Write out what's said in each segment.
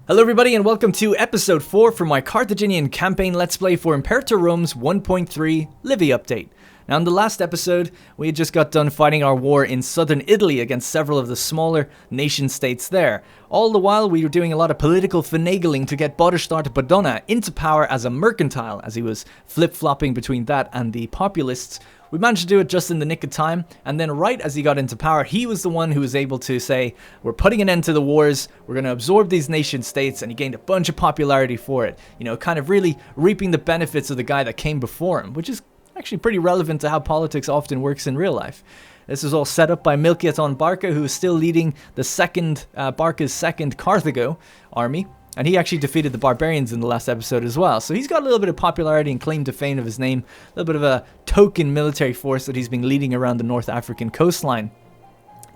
Hello everybody and welcome to episode 4 for my Carthaginian campaign Let's Play for Imperator Rome's 1.3 Livy update. Now in the last episode, we had just got done fighting our war in southern Italy against several of the smaller nation states there. All the while we were doing a lot of political finagling to get Bottestadt Badonna into power as a mercantile, as he was flip-flopping between that and the Populists. We managed to do it just in the nick of time, and then right as he got into power, he was the one who was able to say, we're putting an end to the wars, we're going to absorb these nation states, and he gained a bunch of popularity for it. You know, kind of really reaping the benefits of the guy that came before him, which is actually pretty relevant to how politics often works in real life. This was all set up by Milchiaton Barca, who is still leading the Barca's second Carthago army. And he actually defeated the barbarians in the last episode as well. So he's got a little bit of popularity and claim to fame of his name. A little bit of a token military force that he's been leading around the North African coastline.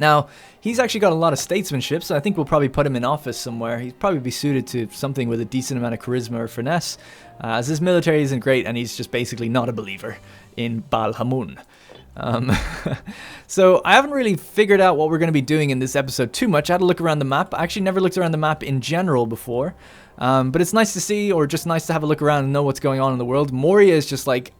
Now, he's actually got a lot of statesmanship, so I think we'll probably put him in office somewhere. He'd probably be suited to something with a decent amount of charisma or finesse, as his military isn't great and he's just basically not a believer in Bal Hamun. So I haven't really figured out what we're going to be doing in this episode too much. I had to look around the map. I actually never looked around the map in general before, but it's nice to see, or just nice to have a look around and know what's going on in the world. Moria is just like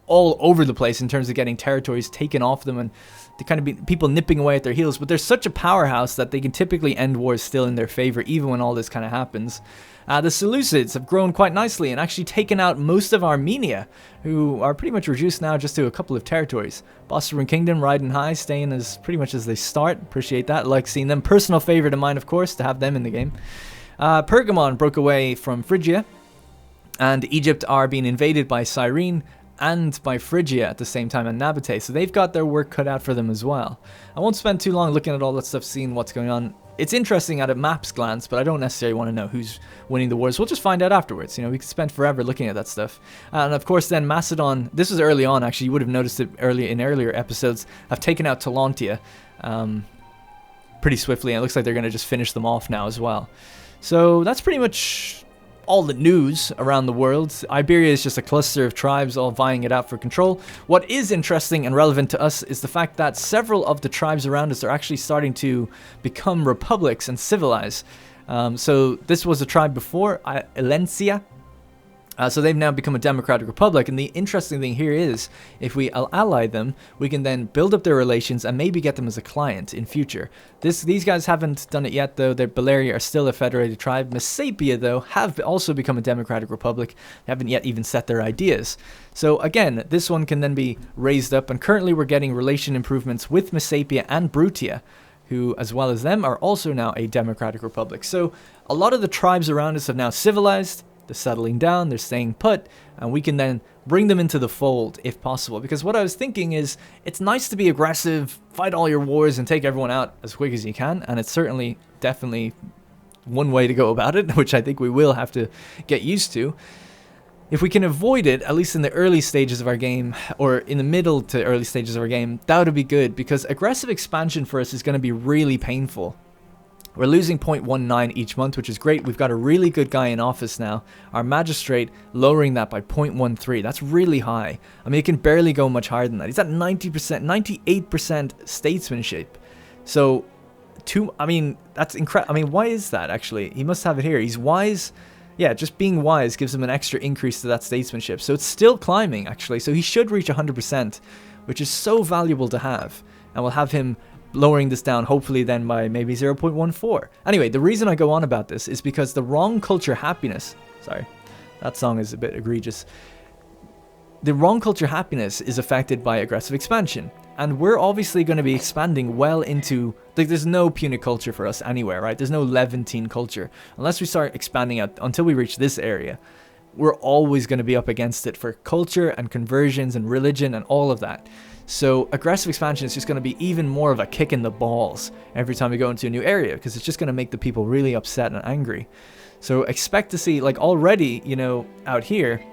all over the place in terms of getting territories taken off them and to kind of be people nipping away at their heels, but they're such a powerhouse that they can typically end wars still in their favor even when all this kind of happens. The Seleucids have grown quite nicely and actually taken out most of Armenia, who are pretty much reduced now just to a couple of territories. Bosphorus Kingdom riding high, staying as pretty much as they start. Appreciate that. Like seeing them. Personal favorite of mine, of course, to have them in the game. Pergamon broke away from Phrygia, and Egypt are being invaded by Cyrene and by Phrygia at the same time, and Nabatea, so they've got their work cut out for them as well. I won't spend too long looking at all that stuff, seeing what's going on. It's interesting at a map's glance, but I don't necessarily want to know who's winning the wars. We'll just find out afterwards. You know, we could spend forever looking at that stuff. And of course then Macedon, this was early on actually, you would have noticed it earlier episodes, have taken out Talantia pretty swiftly, and it looks like they're going to just finish them off now as well. So that's pretty much all the news around the world. Iberia is just a cluster of tribes all vying it out for control. What is interesting and relevant to us is the fact that several of the tribes around us are actually starting to become republics and civilize. So this was a tribe before, Elencia. So they've now become a democratic republic, and the interesting thing here is, if we ally them, we can then build up their relations and maybe get them as a client in future. These guys haven't done it yet, though. Balearia are still a federated tribe. Messapia, though, have also become a democratic republic. They haven't yet even set their ideas. So again, this one can then be raised up, and currently we're getting relation improvements with Messapia and Brutia, who, as well as them, are also now a democratic republic. So a lot of the tribes around us have now civilized. They're settling down, they're staying put, and we can then bring them into the fold if possible. Because what I was thinking is, it's nice to be aggressive, fight all your wars, and take everyone out as quick as you can, and it's certainly, definitely one way to go about it, which I think we will have to get used to. If we can avoid it, at least in the early stages of our game, or in the middle to early stages of our game, that would be good, because aggressive expansion for us is going to be really painful. We're losing 0.19 each month, which is great. We've got a really good guy in office now. Our magistrate lowering that by 0.13. That's really high. I mean, it can barely go much higher than that. He's at 90%, 98% statesmanship. So, that's incredible. I mean, why is that, actually? He must have it here. He's wise. Yeah, just being wise gives him an extra increase to that statesmanship. So it's still climbing, actually. So he should reach 100%, which is so valuable to have. And we'll have him lowering this down, hopefully then by maybe 0.14. Anyway, the reason I go on about this is because the wrong culture happiness, sorry, that song is a bit egregious. The wrong culture happiness is affected by aggressive expansion. And we're obviously going to be expanding well into, like, there's no Punic culture for us anywhere, right? There's no Levantine culture. Unless we start expanding out until we reach this area, we're always going to be up against it for culture and conversions and religion and all of that. So aggressive expansion is just going to be even more of a kick in the balls every time we go into a new area, because it's just going to make the people really upset and angry. So expect to see, like, already, you know, out here,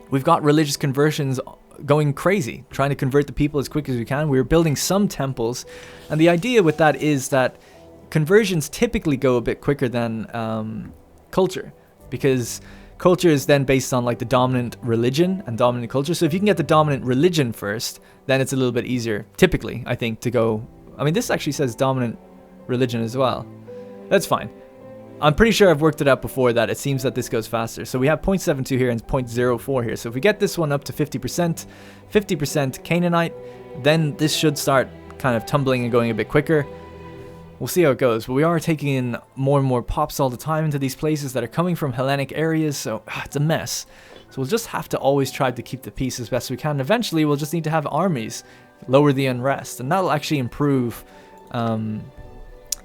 we've got religious conversions going crazy, trying to convert the people as quick as we can. We're building some temples, and the idea with that is that conversions typically go a bit quicker than culture, because culture is then based on like the dominant religion and dominant culture. So if you can get the dominant religion first, then it's a little bit easier, typically, I think, to go. I mean, this actually says dominant religion as well. That's fine. I'm pretty sure I've worked it out before that it seems that this goes faster. So we have 0.72 here and 0.04 here. So if we get this one up to 50%, 50% Canaanite, then this should start kind of tumbling and going a bit quicker. We'll see how it goes. But we are taking in more and more pops all the time into these places that are coming from Hellenic areas. So it's a mess. So we'll just have to always try to keep the peace as best we can. Eventually, we'll just need to have armies lower the unrest. And that'll actually improve...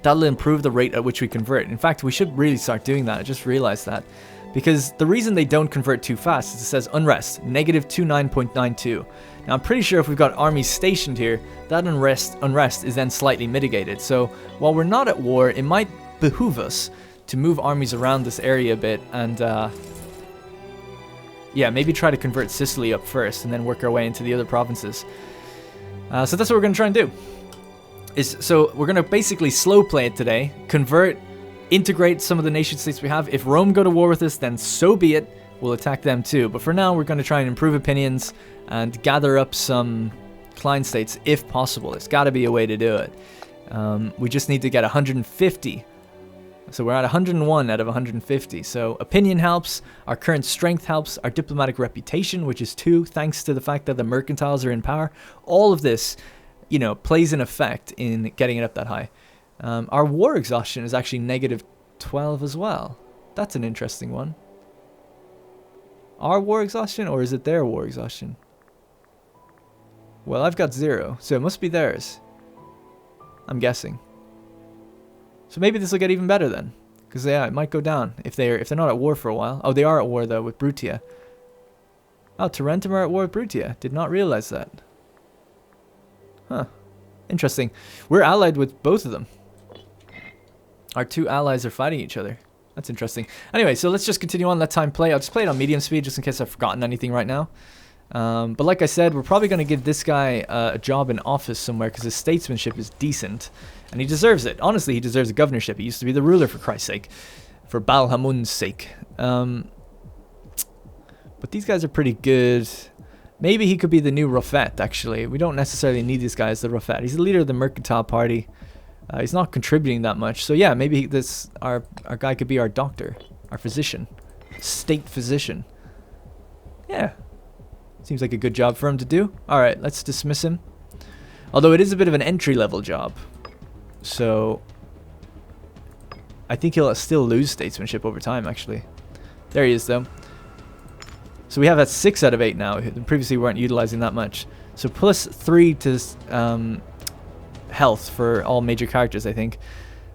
that'll improve the rate at which we convert. In fact, we should really start doing that. I just realized that. Because the reason they don't convert too fast is it says unrest, negative 29.92. Now, I'm pretty sure if we've got armies stationed here, that unrest is then slightly mitigated. So, while we're not at war, it might behoove us to move armies around this area a bit and, yeah, maybe try to convert Sicily up first and then work our way into the other provinces. So that's what we're going to try and do. So we're going to basically slow play it today, convert, integrate some of the nation states we have. If Rome go to war with us, then so be it. We'll attack them too. But for now, we're going to try and improve opinions and gather up some client states if possible. There's got to be a way to do it. We just need to get 150. So we're at 101 out of 150. So opinion helps, our current strength helps, our diplomatic reputation, which is 2, thanks to the fact that the mercantiles are in power. All of this, you know, plays an effect in getting it up that high. Our war exhaustion is actually negative 12 as well. That's an interesting one. Our war exhaustion, or is it their war exhaustion? Well, I've got 0, so it must be theirs. I'm guessing. So maybe this will get even better then, because yeah, it might go down if they're not at war for a while. Oh, they are at war though with Brutia. Oh, Tarentum are at war with Brutia. Did not realize that. Huh. Interesting. We're allied with both of them. Our 2 allies are fighting each other. That's interesting. Anyway, so let's just continue on. Let time play. I'll just play it on medium speed just in case I've forgotten anything right now. But like I said, we're probably going to give this guy a job in office somewhere because his statesmanship is decent. And he deserves it. Honestly, he deserves a governorship. He used to be the ruler, for Christ's sake. For Balhamun's sake. But these guys are pretty good. Maybe he could be the new Rafet, actually. We don't necessarily need this guy as the Rafet. He's the leader of the Mercantile Party. He's not contributing that much. So yeah, maybe our guy could be our doctor. Our physician. State physician. Yeah. Seems like a good job for him to do. Alright, let's dismiss him. Although it is a bit of an entry-level job. So I think he'll still lose statesmanship over time, actually. There he is, though. So we have that 6 out of 8 now. Previously we weren't utilizing that much. So plus 3 to health for all major characters, I think.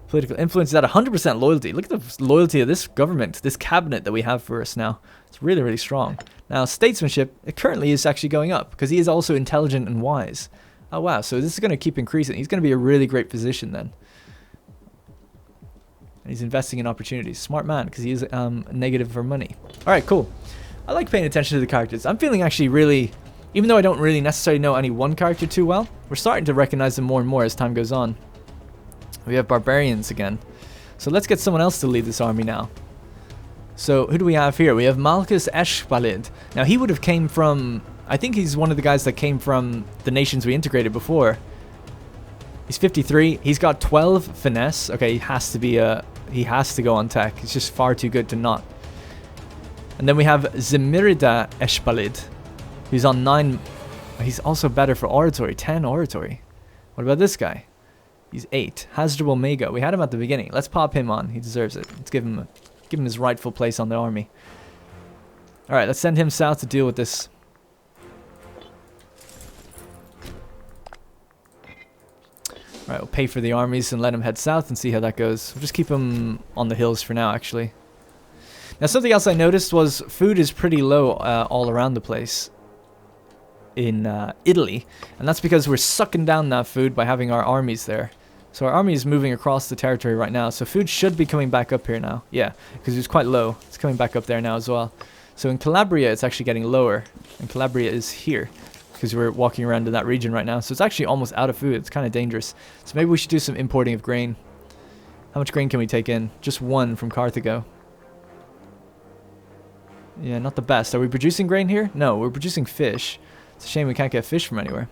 Political influence is at 100% loyalty. Look at the loyalty of this government, this cabinet that we have for us now. It's really, really strong. Now, statesmanship, it currently is actually going up because he is also intelligent and wise. Oh, wow. So this is going to keep increasing. He's going to be a really great physician then. And he's investing in opportunities. Smart man, because he is negative for money. All right, cool. I like paying attention to the characters. I'm feeling actually really, even though I don't really necessarily know any one character too well, we're starting to recognize them more and more as time goes on. We have barbarians again. So let's get someone else to lead this army now. So who do we have here? We have Malchus Eshbalid. Now he would have came from, I think he's one of the guys that came from the nations we integrated before. He's 53. He's got 12 finesse. Okay, he has to go on tech. He's just far too good to not. And then we have Zemirida Eshbalid, who's on 9. He's also better for oratory, 10 oratory. What about this guy? He's 8. Hasdrubal Mago. We had him at the beginning. Let's pop him on. He deserves it. Let's give him his rightful place on the army. All right, let's send him south to deal with this. All right, we'll pay for the armies and let him head south and see how that goes. We'll just keep him on the hills for now, actually. Now, something else I noticed was food is pretty low all around the place in Italy. And that's because we're sucking down that food by having our armies there. So our army is moving across the territory right now. So food should be coming back up here now. Yeah, because it was quite low. It's coming back up there now as well. So in Calabria, it's actually getting lower. And Calabria is here because we're walking around in that region right now. So it's actually almost out of food. It's kind of dangerous. So maybe we should do some importing of grain. How much grain can we take in? Just 1 from Carthago. Yeah, not the best. Are we producing grain here? No, we're producing fish. It's a shame we can't get fish from anywhere.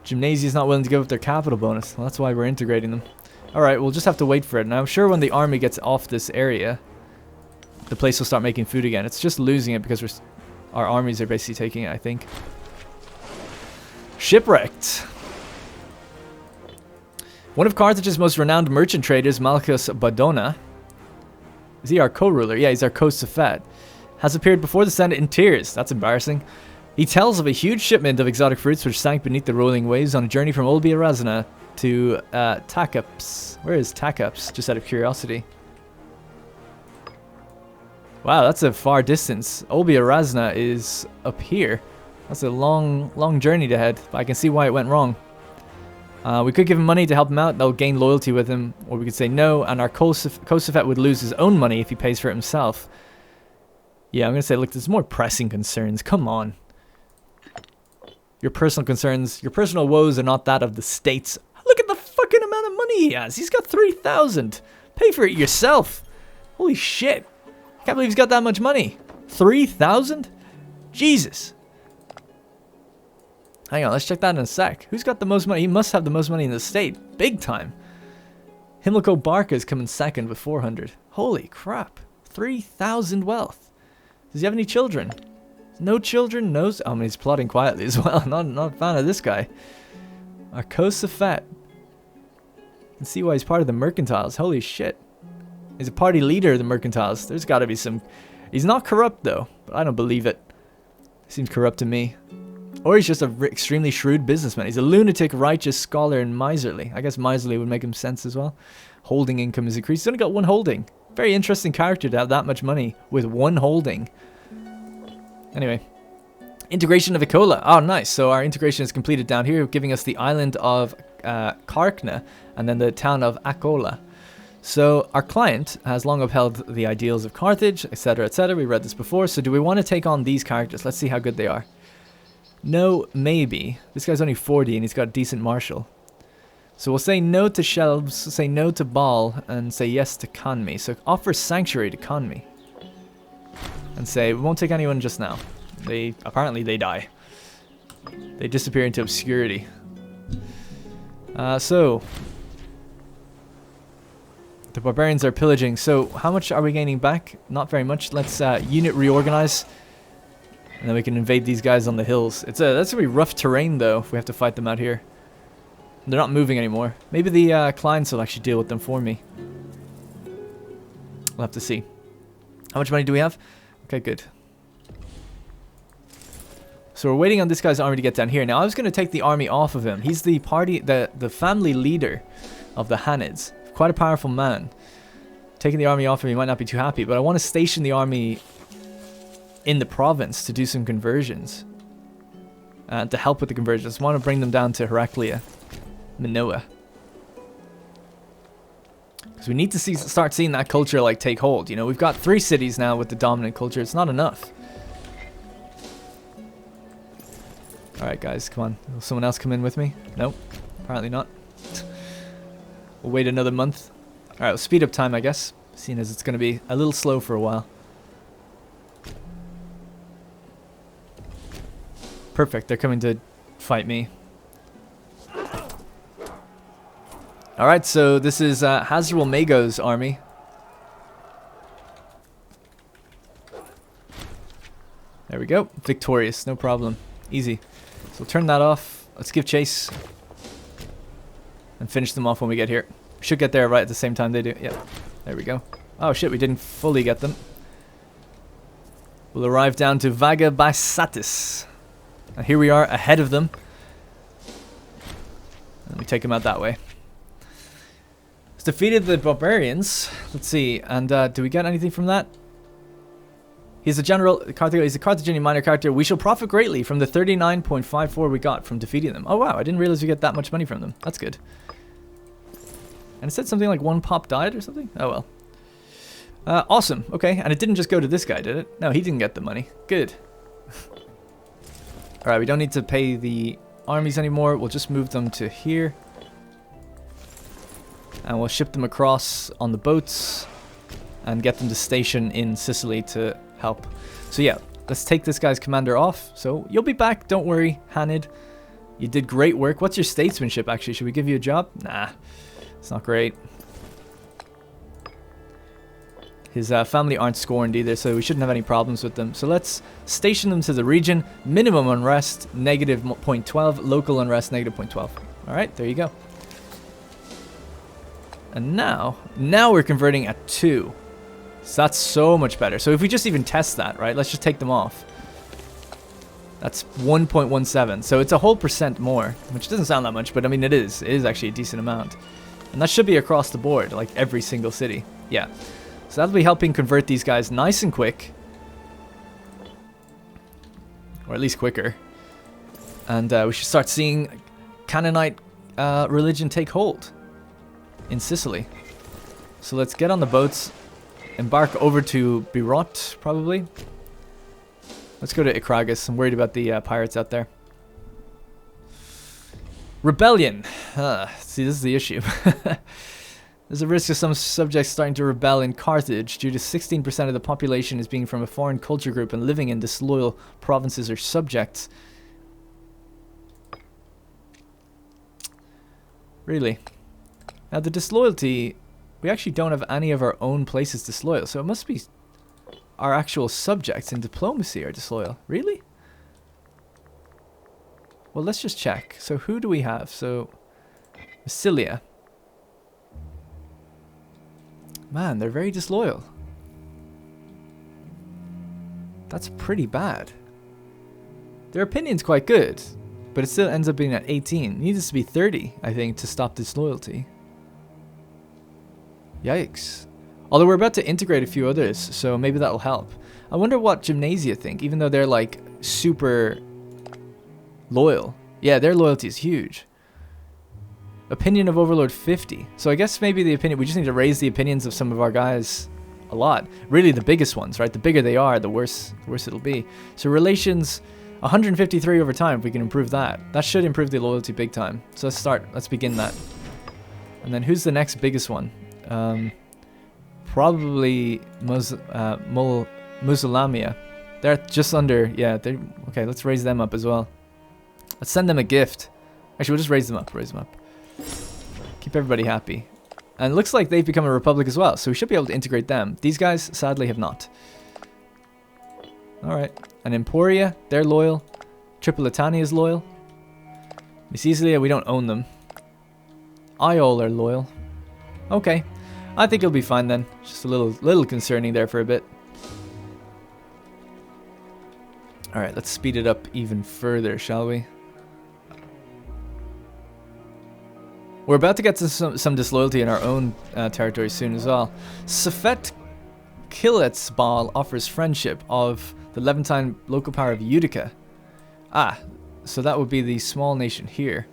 Gymnasia's not willing to give up their capital bonus. Well, that's why we're integrating them. Alright, we'll just have to wait for it. And I'm sure when the army gets off this area, the place will start making food again. It's just losing it because our armies are basically taking it, I think. Shipwrecked. One of Carthage's most renowned merchant traders, Malchus Badona, is he our co-ruler? Yeah, he's our co-Safet. Has appeared before the Senate in tears. That's embarrassing. He tells of a huge shipment of exotic fruits which sank beneath the rolling waves on a journey from Olbia Razna to Takaps. Where is Takaps? Just out of curiosity. Wow, that's a far distance. Olbia Razna is up here. That's a long journey to head. But I can see why it went wrong. We could give him money to help him out. That'll gain loyalty with him. Or we could say no, and our Kosafet would lose his own money if he pays for it himself. Yeah, I'm going to say, look, there's more pressing concerns. Come on. Your personal concerns, your personal woes are not that of the states. Look at the fucking amount of money he has. He's got 3,000. Pay for it yourself. Holy shit. I can't believe he's got that much money. 3,000? Jesus. Hang on, let's check that in a sec. Who's got the most money? He must have the most money in the state. Big time. Himilco Barca is coming second with 400. Holy crap. 3,000 wealth. Does he have any children? No children, no... I mean, he's plotting quietly as well. Not a fan of this guy. Our Kosafet. You can see why he's part of the Mercantiles. Holy shit. He's a party leader of the Mercantiles. There's got to be some... He's not corrupt, though. But I don't believe it. Seems corrupt to me. Or he's just an extremely shrewd businessman. He's a lunatic, righteous, scholar, and miserly. I guess miserly would make him sense as well. Holding income is increased. He's only got one holding. Very interesting character to have that much money with one holding. Anyway, integration of Ikola. Oh, nice. So our integration is completed down here, giving us the island of Karkna and then the town of Akola. So our client has long upheld the ideals of Carthage, etc., etc. We read this before. So do we want to take on these characters? Let's see how good they are. No, maybe. This guy's only 40 and he's got a decent martial. So we'll say no to Shelves, say no to Baal, and say yes to Kanmi. So offer Sanctuary to Kanmi. And say, we won't take anyone just now. Apparently they die. They disappear into obscurity. So the barbarians are pillaging. So how much are we gaining back? Not very much. Let's unit reorganize. And then we can invade these guys on the hills. That's going to be rough terrain though if we have to fight them out here. They're not moving anymore. Maybe the clients will actually deal with them for me. We'll have to see. How much money do we have? Okay, good. So we're waiting on this guy's army to get down here. Now I was going to take the army off of him. He's the family leader of the Hanids. Quite a powerful man. Taking the army off him, he might not be too happy, but I want to station the army in the province to do some conversions. To help with the conversions. I want to bring them down to Heraclea, Minoa. Because we need to start seeing that culture like take hold. You know, we've got 3 cities now with the dominant culture. It's not enough. Alright guys, come on. Will someone else come in with me? Nope. Apparently not. We'll wait another month. Alright, we'll speed up time, I guess. Seeing as it's going to be a little slow for a while. Perfect, they're coming to fight me. Alright, so this is Hazarul Mago's army. There we go. Victorious, no problem. Easy. So turn that off. Let's give chase. And finish them off when we get here. Should get there right at the same time they do. Yep. There we go. Oh shit, we didn't fully get them. We'll arrive down to Vaga Basatis. And here we are ahead of them. And we take them out that way. It's defeated the barbarians. Let's see. And do we get anything from that? He's a general. He's a Carthaginian minor character. We shall profit greatly from the 39.54 we got from defeating them. Oh wow, I didn't realize we get that much money from them. That's good. And it said something like 1 pop died or something? Oh well. Awesome. Okay, and it didn't just go to this guy, did it? No, he didn't get the money. Good. Alright, we don't need to pay the armies anymore. We'll just move them to here. And we'll ship them across on the boats. And get them to station in Sicily to help. So yeah, let's take this guy's commander off. So you'll be back, don't worry, Hanid. You did great work. What's your statesmanship, actually? Should we give you a job? Nah. It's not great. His family aren't scorned either, so we shouldn't have any problems with them. So let's station them to the region. Minimum unrest, negative 0.12. Local unrest, negative 0.12. Alright, there you go. And now we're converting at 2. So that's so much better. So if we just even test that, right? Let's just take them off. That's 1.17. So it's a whole % more, which doesn't sound that much, but I mean it is. It is actually a decent amount. And that should be across the board, like every single city. Yeah. So that'll be helping convert these guys nice and quick. Or at least quicker. And we should start seeing Canaanite religion take hold in Sicily. So let's get on the boats. Embark over to Birot, probably. Let's go to Ikragus. I'm worried about the pirates out there. Rebellion. See, this is the issue. There's a risk of some subjects starting to rebel in Carthage due to 16% of the population is being from a foreign culture group and living in disloyal provinces or subjects. Really? Now the disloyalty, we actually don't have any of our own places disloyal, so it must be our actual subjects in diplomacy are disloyal. Really? Well, let's just check. So who do we have? So, Massilia. Man, they're very disloyal. That's pretty bad. Their opinion's quite good, but it still ends up being at 18. It needs to be 30, I think, to stop disloyalty. Yikes. Although we're about to integrate a few others, so maybe that'll help. I wonder what Gymnasia think, even though they're like super loyal. Yeah, their loyalty is huge. Opinion of Overlord 50. So I guess maybe the opinion, we just need to raise the opinions of some of our guys a lot. Really the biggest ones, right? The bigger they are, the worse it'll be. So relations, 153 over time, if we can improve that. That should improve the loyalty big time. So let's begin that. And then who's the next biggest one? Probably Musulamia. They're just under, yeah, okay, let's raise them up as well. Let's send them a gift. Actually, we'll just raise them up, Keep everybody happy. And it looks like they've become a republic as well, so we should be able to integrate them. These guys, sadly, have not. Alright. And Emporia, they're loyal. Tripolitania is loyal. Missisilia, we don't own them. Iol are loyal. Okay. I think it'll be fine then. Just a little concerning there for a bit. Alright, let's speed it up even further, shall we? We're about to get to some disloyalty in our own territory soon as well. Safet Kiletsbal offers friendship of the Levantine local power of Utica. Ah, so that would be the small nation here.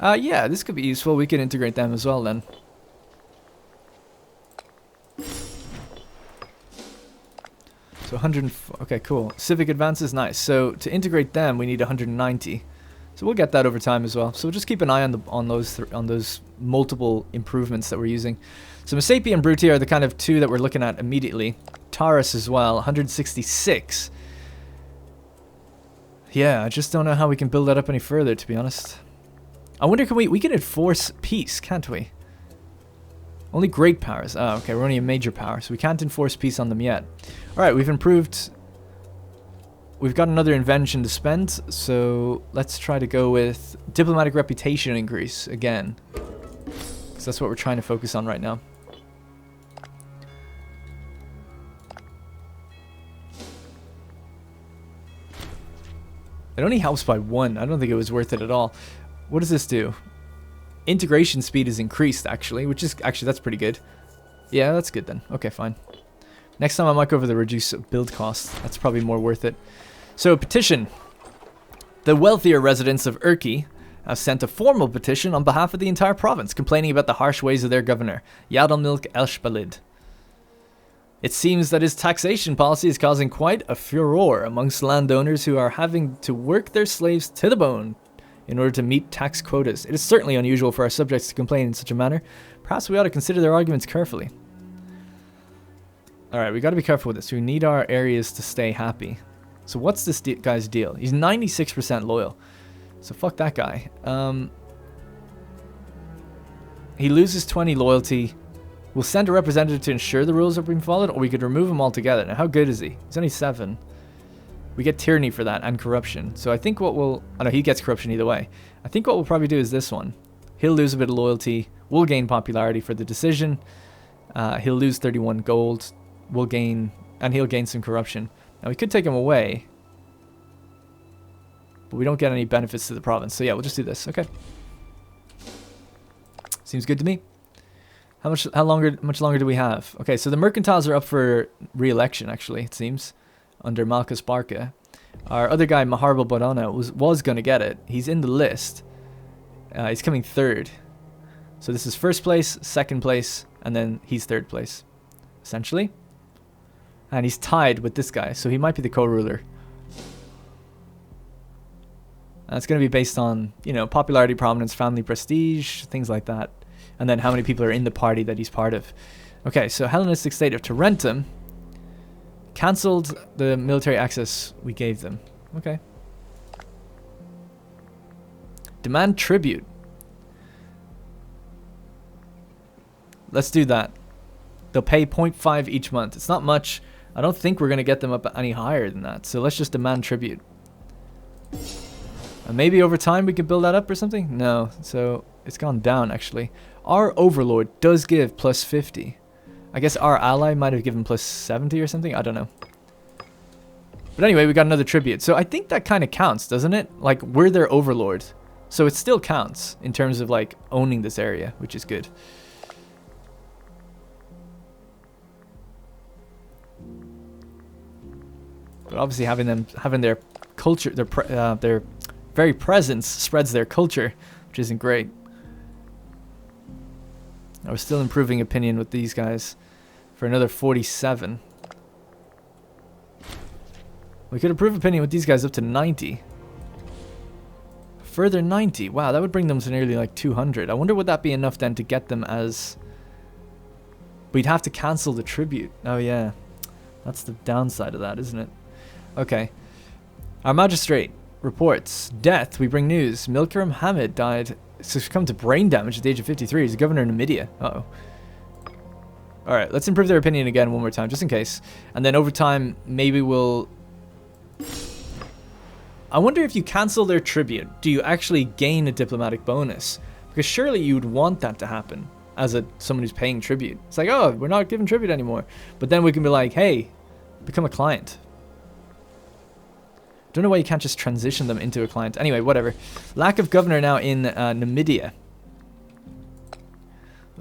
Yeah, this could be useful. We can integrate them as well then. So 100. Okay, cool. Civic advances, nice. So to integrate them, we need 190. So we'll get that over time as well. So we'll just keep an eye on those multiple improvements that we're using. So Messapi and Bruti are the kind of two that we're looking at immediately. Taurus as well, 166. Yeah, I just don't know how we can build that up any further, to be honest. I wonder, we can enforce peace, can't we? Only great powers. Oh, okay, we're only a major power, so we can't enforce peace on them yet. Alright, we've improved. We've got another invention to spend, so let's try to go with diplomatic reputation increase again. Because that's what we're trying to focus on right now. It only helps by 1. I don't think it was worth it at all. What does this do? Integration speed is increased, actually, which is, that's pretty good. Yeah, that's good then. Okay, fine. Next time I might go over the reduce build cost. That's probably more worth it. So, petition. The wealthier residents of Urki have sent a formal petition on behalf of the entire province, complaining about the harsh ways of their governor, Yadalmilk Elshbalid. It seems that his taxation policy is causing quite a furore amongst landowners who are having to work their slaves to the bone in order to meet tax quotas. It is certainly unusual for our subjects to complain in such a manner. Perhaps we ought to consider their arguments carefully. Alright, we got to be careful with this. We need our areas to stay happy. So what's this guy's deal? He's 96% loyal. So fuck that guy. he loses 20 loyalty. We'll send a representative to ensure the rules are being followed, or we could remove him altogether. Now, how good is he? He's only 7. We get tyranny for that and corruption. So I think what we'll... Oh no, he gets corruption either way. I think what we'll probably do is this one. He'll lose a bit of loyalty. We'll gain popularity for the decision. He'll lose 31 gold. We'll gain... And he'll gain some corruption. Now, we could take him away. But we don't get any benefits to the province. So yeah, we'll just do this. Okay. Seems good to me. Much longer do we have? Okay, so the mercantiles are up for re-election, actually, it seems. Under Malchus Barca. Our other guy, Maharbal Bodana, was going to get it. He's in the list. He's coming 3rd. So this is 1st place, 2nd place, and then he's 3rd place, essentially. And he's tied with this guy, so he might be the co-ruler. And it's going to be based on, you know, popularity, prominence, family prestige, things like that. And then how many people are in the party that he's part of. Okay, so Hellenistic state of Tarentum cancelled the military access we gave them. Okay. Demand tribute. Let's do that. They'll pay 0.5 each month. It's not much. I don't think we're going to get them up any higher than that. So let's just demand tribute. And maybe over time we can build that up or something? No. So it's gone down, actually. Our overlord does give plus 50. I guess our ally might have given plus 70 or something. I don't know. But anyway, we got another tribute. So I think that kind of counts, doesn't it? Like, we're their overlord. So it still counts in terms of, like, owning this area, which is good. But obviously having their culture, their very presence spreads their culture, which isn't great. We're still improving opinion with these guys for another 47. We could improve opinion with these guys up to 90. Further 90. Wow, that would bring them to nearly like 200. I wonder would that be enough then to get them as... We'd have to cancel the tribute. Oh yeah. That's the downside of that, isn't it? Okay. Our magistrate reports. Death. We bring news. Milkaram Hamid died... succumbed to brain damage at the age of 53. He's a governor in Numidia. Uh-oh. Alright, let's improve their opinion again one more time, just in case. And then over time, maybe we'll... I wonder if you cancel their tribute, do you actually gain a diplomatic bonus? Because surely you'd want that to happen as someone who's paying tribute. It's like, oh, we're not giving tribute anymore. But then we can be like, hey, become a client. Don't know why you can't just transition them into a client. Anyway, whatever. Lack of governor now in Numidia.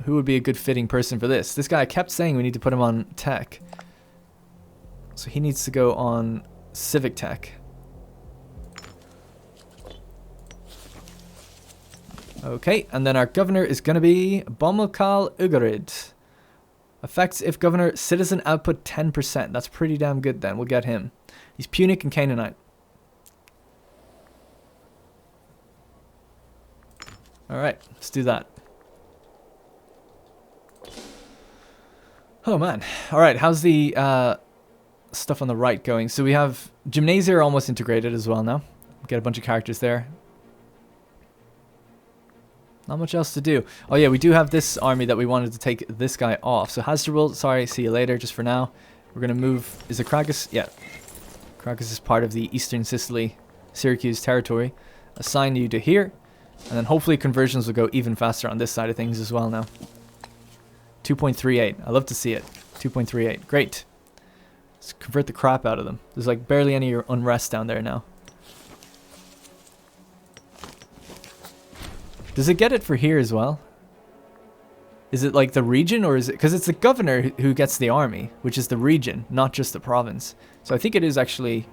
Who would be a good fitting person for this? This guy kept saying we need to put him on tech. So he needs to go on civic tech. Okay, and then our governor is going to be Bomilkal Ugarid. Effects if governor, citizen output 10%. That's pretty damn good then. We'll get him. He's Punic and Canaanite. Alright, let's do that. Oh man. Alright, how's the stuff on the right going? So we have Gymnasia are almost integrated as well now. Get a bunch of characters there. Not much else to do. Oh yeah, we do have this army that we wanted to take this guy off. So Hasdrubal, sorry, see you later, just for now. We're going to move... Is it Crocus? Yeah. Crocus is part of the Eastern Sicily, Syracuse territory. Assign you to here. And then hopefully conversions will go even faster on this side of things as well now. 2.38. I love to see it. 2.38. Great. Let's convert the crap out of them. There's like barely any unrest down there now. Does it get it for here as well? Is it like the region, or is it... Because it's the governor who gets the army, which is the region, not just the province. So I think it is actually...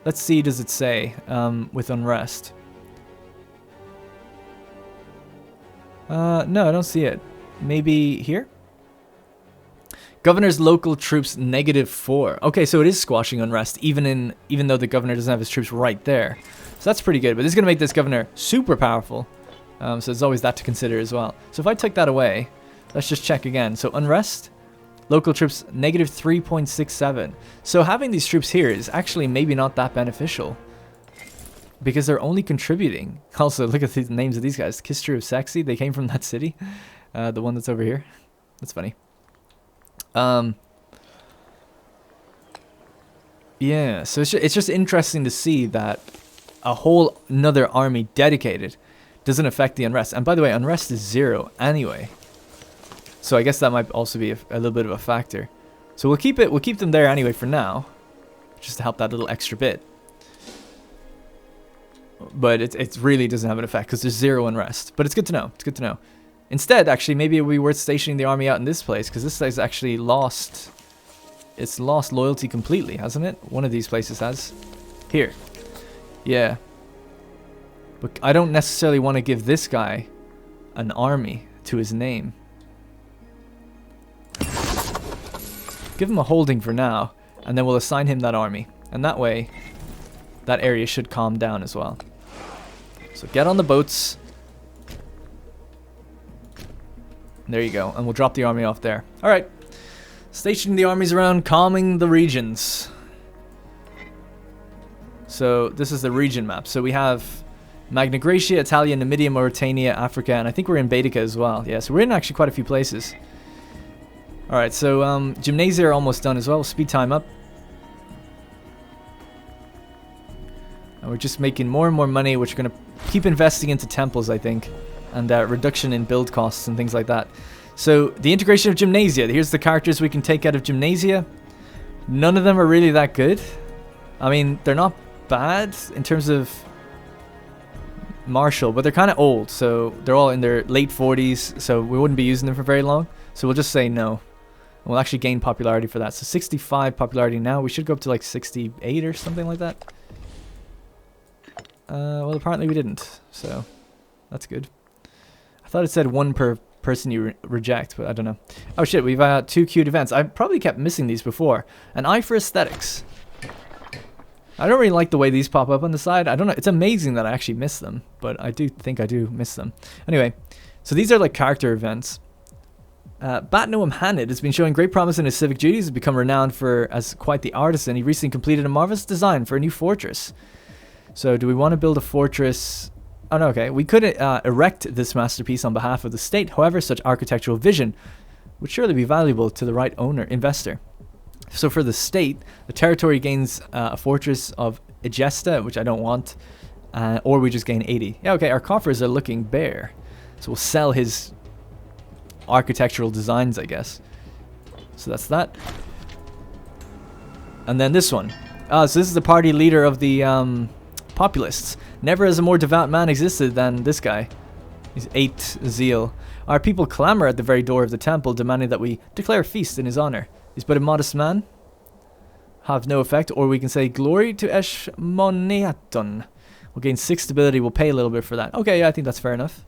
Let's see, does it say, with unrest? No, I don't see it. Maybe here? Governor's local troops -4. Okay, so it is squashing unrest, even though the governor doesn't have his troops right there. So that's pretty good, but this is going to make this governor super powerful. So there's always that to consider as well. So if I took that away, let's just check again. So unrest, local troops -3.67. So having these troops here is actually maybe not that beneficial. because they're only contributing. Also, look at the names of these guys. History of Sexy. They came from that city. The one that's over here. That's funny. Yeah, so it's just interesting to see that a whole another army dedicated doesn't affect the unrest. And by the way, unrest is 0 anyway. So I guess that might also be a little bit of a factor. So we'll keep them there anyway for now, just to help that little extra bit. But it really doesn't have an effect because there's 0 unrest. But it's good to know. It's good to know. Instead, actually, maybe it would be worth stationing the army out in this place, because this place actually lost. It's lost loyalty completely, hasn't it? One of these places has. Here. Yeah. But I don't necessarily want to give this guy an army to his name. Give him a holding for now, and then we'll assign him that army. And that way, that area should calm down as well. So get on the boats. There you go. And we'll drop the army off there. Alright. Stationing the armies around, calming the regions. So this is the region map. So we have Magna Graecia, Italia, Numidia, Mauritania, Africa, and I think we're in Baetica as well. Yeah, so we're in actually quite a few places. Alright, so Gymnasia are almost done as well. We'll speed time up. And we're just making more and more money, which we're going to keep investing into temples, I think. And reduction in build costs and things like that. So, the integration of Gymnasia. Here's the characters we can take out of Gymnasia. None of them are really that good. I mean, they're not bad in terms of martial, but they're kind of old. So, they're all in their late 40s, so we wouldn't be using them for very long. So, we'll just say no. And we'll actually gain popularity for that. So, 65 popularity now. We should go up to like 68 or something like that. Well, apparently we didn't. So, that's good. I thought it said 1 per person you reject, but I don't know. Oh shit, we've 2 cute events. I probably kept missing these before. An eye for aesthetics. I don't really like the way these pop up on the side. I don't know. It's amazing that I actually miss them, but I do think I do miss them. Anyway, so these are like character events. Batnoam Hanid has been showing great promise in his civic duties. Has become renowned as quite the artisan. He recently completed a marvelous design for a new fortress. So do we want to build a fortress? Oh no, okay. We could erect this masterpiece on behalf of the state. However, such architectural vision would surely be valuable to the right investor. So for the state, the territory gains a fortress of Egesta, which I don't want, or we just gain 80. Yeah, okay. Our coffers are looking bare, so we'll sell his architectural designs, I guess. So that's that. And then this one. So this is the party leader of the Populists. Never has a more devout man existed than this guy. He's 8 zeal. Our people clamor at the very door of the temple, demanding that we declare a feast in his honor. He's but a modest man. Have no effect, or we can say glory to Eshmoneaton. We'll gain 6 stability. We'll pay a little bit for that. Okay, yeah, I think that's fair enough.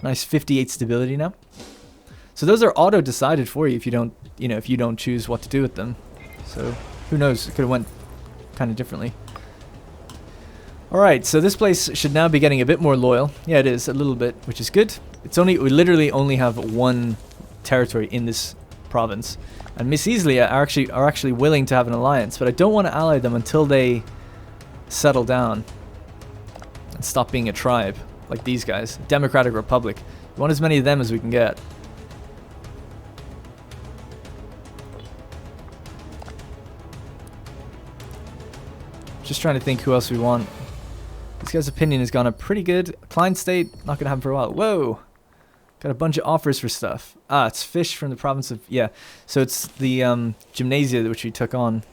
Nice 58 stability now. So those are auto decided for you if you don't, if you don't choose what to do with them. So who knows? It could have went kind of differently. Alright, so this place should now be getting a bit more loyal. Yeah, it is, a little bit, which is good. We literally only have 1 territory in this province. And Miss Easlia are actually willing to have an alliance, but I don't want to ally them until they settle down and stop being a tribe, like these guys. Democratic Republic. We want as many of them as we can get. Just trying to think who else we want. This guy's opinion has gone up pretty good. Client state, not gonna happen for a while. Whoa! Got a bunch of offers for stuff. Ah, it's fish from the province of... Yeah, so it's the Gymnasia which we took on.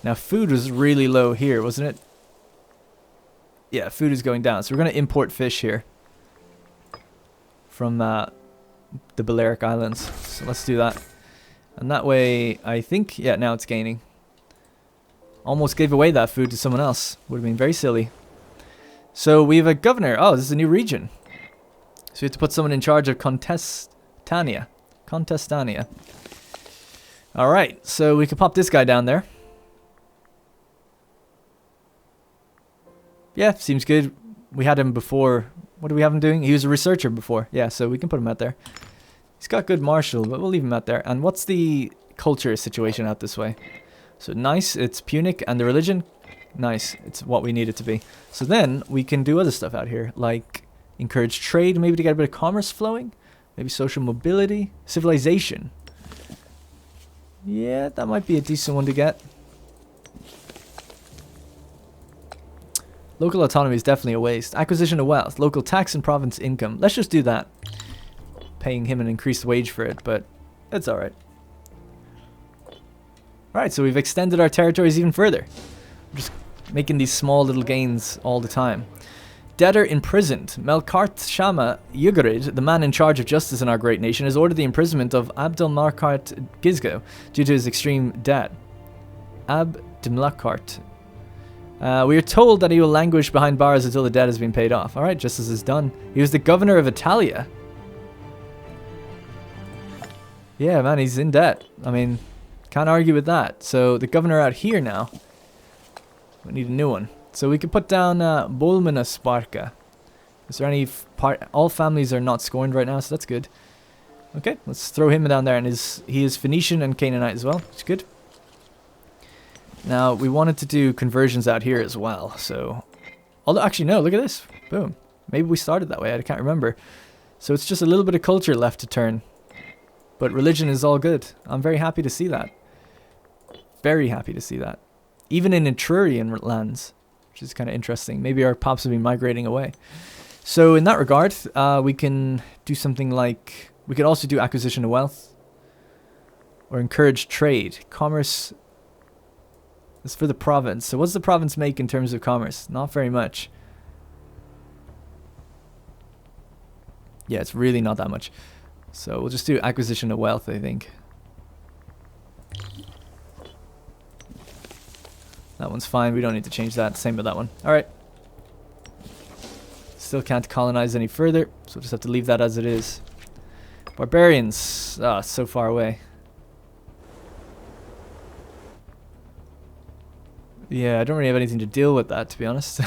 Now, food was really low here, wasn't it? Yeah, food is going down. So we're gonna import fish here. From the Balearic Islands. So let's do that. And that way, I think... Yeah, now it's gaining. Almost gave away that food to someone else. Would have been very silly. So we have a governor. Oh, this is a new region. So we have to put someone in charge of Contestania. Alright, so we can pop this guy down there. Yeah, seems good. We had him before. What do we have him doing? He was a researcher before. Yeah, so we can put him out there. He's got good martial, but we'll leave him out there. And what's the culture situation out this way? So nice, it's Punic, and the religion, Nice. It's what we need it to be. So then we can do other stuff out here, like encourage trade, maybe to get a bit of commerce flowing. Maybe social mobility. Civilization. Yeah, that might be a decent one to get. Local autonomy is definitely a waste. Acquisition of wealth. Local tax and province income. Let's just do that. Paying him an increased wage for it, but it's alright. Alright, so we've extended our territories even further. We're just making these small little gains all the time. Debtor imprisoned. Melkart Shama Yugarid, the man in charge of justice in our great nation, has ordered the imprisonment of Abdelmarkart Gizgo due to his extreme debt. Abdelmarkart. We are told that he will languish behind bars until the debt has been paid off. Alright, justice is done. He was the governor of Italia. Yeah, man, he's in debt. I mean, can't argue with that. So, the governor out here now. We need a new one. So, we could put down Bolmana Sparka. Is there any all families are not scorned right now, so that's good. Okay, let's throw him down there. And he is Phoenician and Canaanite as well, which is good. Now, we wanted to do conversions out here as well. So, although, actually, no, look at this. Boom. Maybe we started that way. I can't remember. So, it's just a little bit of culture left to turn. But religion is all good. I'm very happy to see that. Very happy to see that. Even in Etrurian lands, which is kind of interesting. Maybe our pops will be migrating away. So in that regard, we can do something like... We could also do acquisition of wealth. Or encourage trade. Commerce is for the province. So what does the province make in terms of commerce? Not very much. Yeah, it's really not that much. So we'll just do acquisition of wealth, I think. That one's fine. We don't need to change that. Same with that one. Alright. Still can't colonize any further. So we'll just have to leave that as it is. Barbarians. Ah, so far away. Yeah, I don't really have anything to deal with that, to be honest.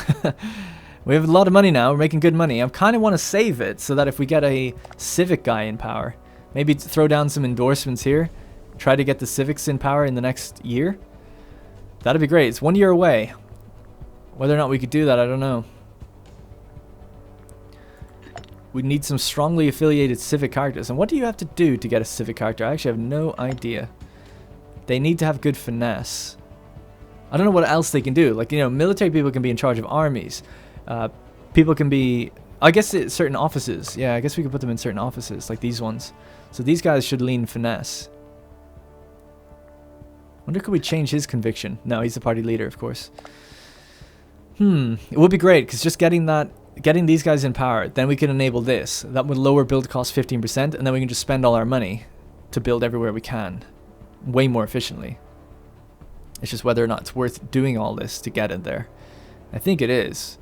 We have a lot of money now. We're making good money. I kind of want to save it so that if we get a civic guy in power, maybe throw down some endorsements here. Try to get the civics in power in the next year. That'd be great. It's 1 year away. Whether or not we could do that, I don't know. We need some strongly affiliated civic characters. And what do you have to do to get a civic character? I actually have no idea. They need to have good finesse. I don't know what else they can do. Like, you know, military people can be in charge of armies. People can be... I guess it's certain offices. Yeah, I guess we could put them in certain offices, like these ones. So these guys should lean finesse. Wonder, could we change his conviction? No, he's the party leader, of course. It would be great, because just getting these guys in power, then we can enable this. That would lower build cost 15%, and then we can just spend all our money to build everywhere we can. Way more efficiently. It's just whether or not it's worth doing all this to get it there. I think it is.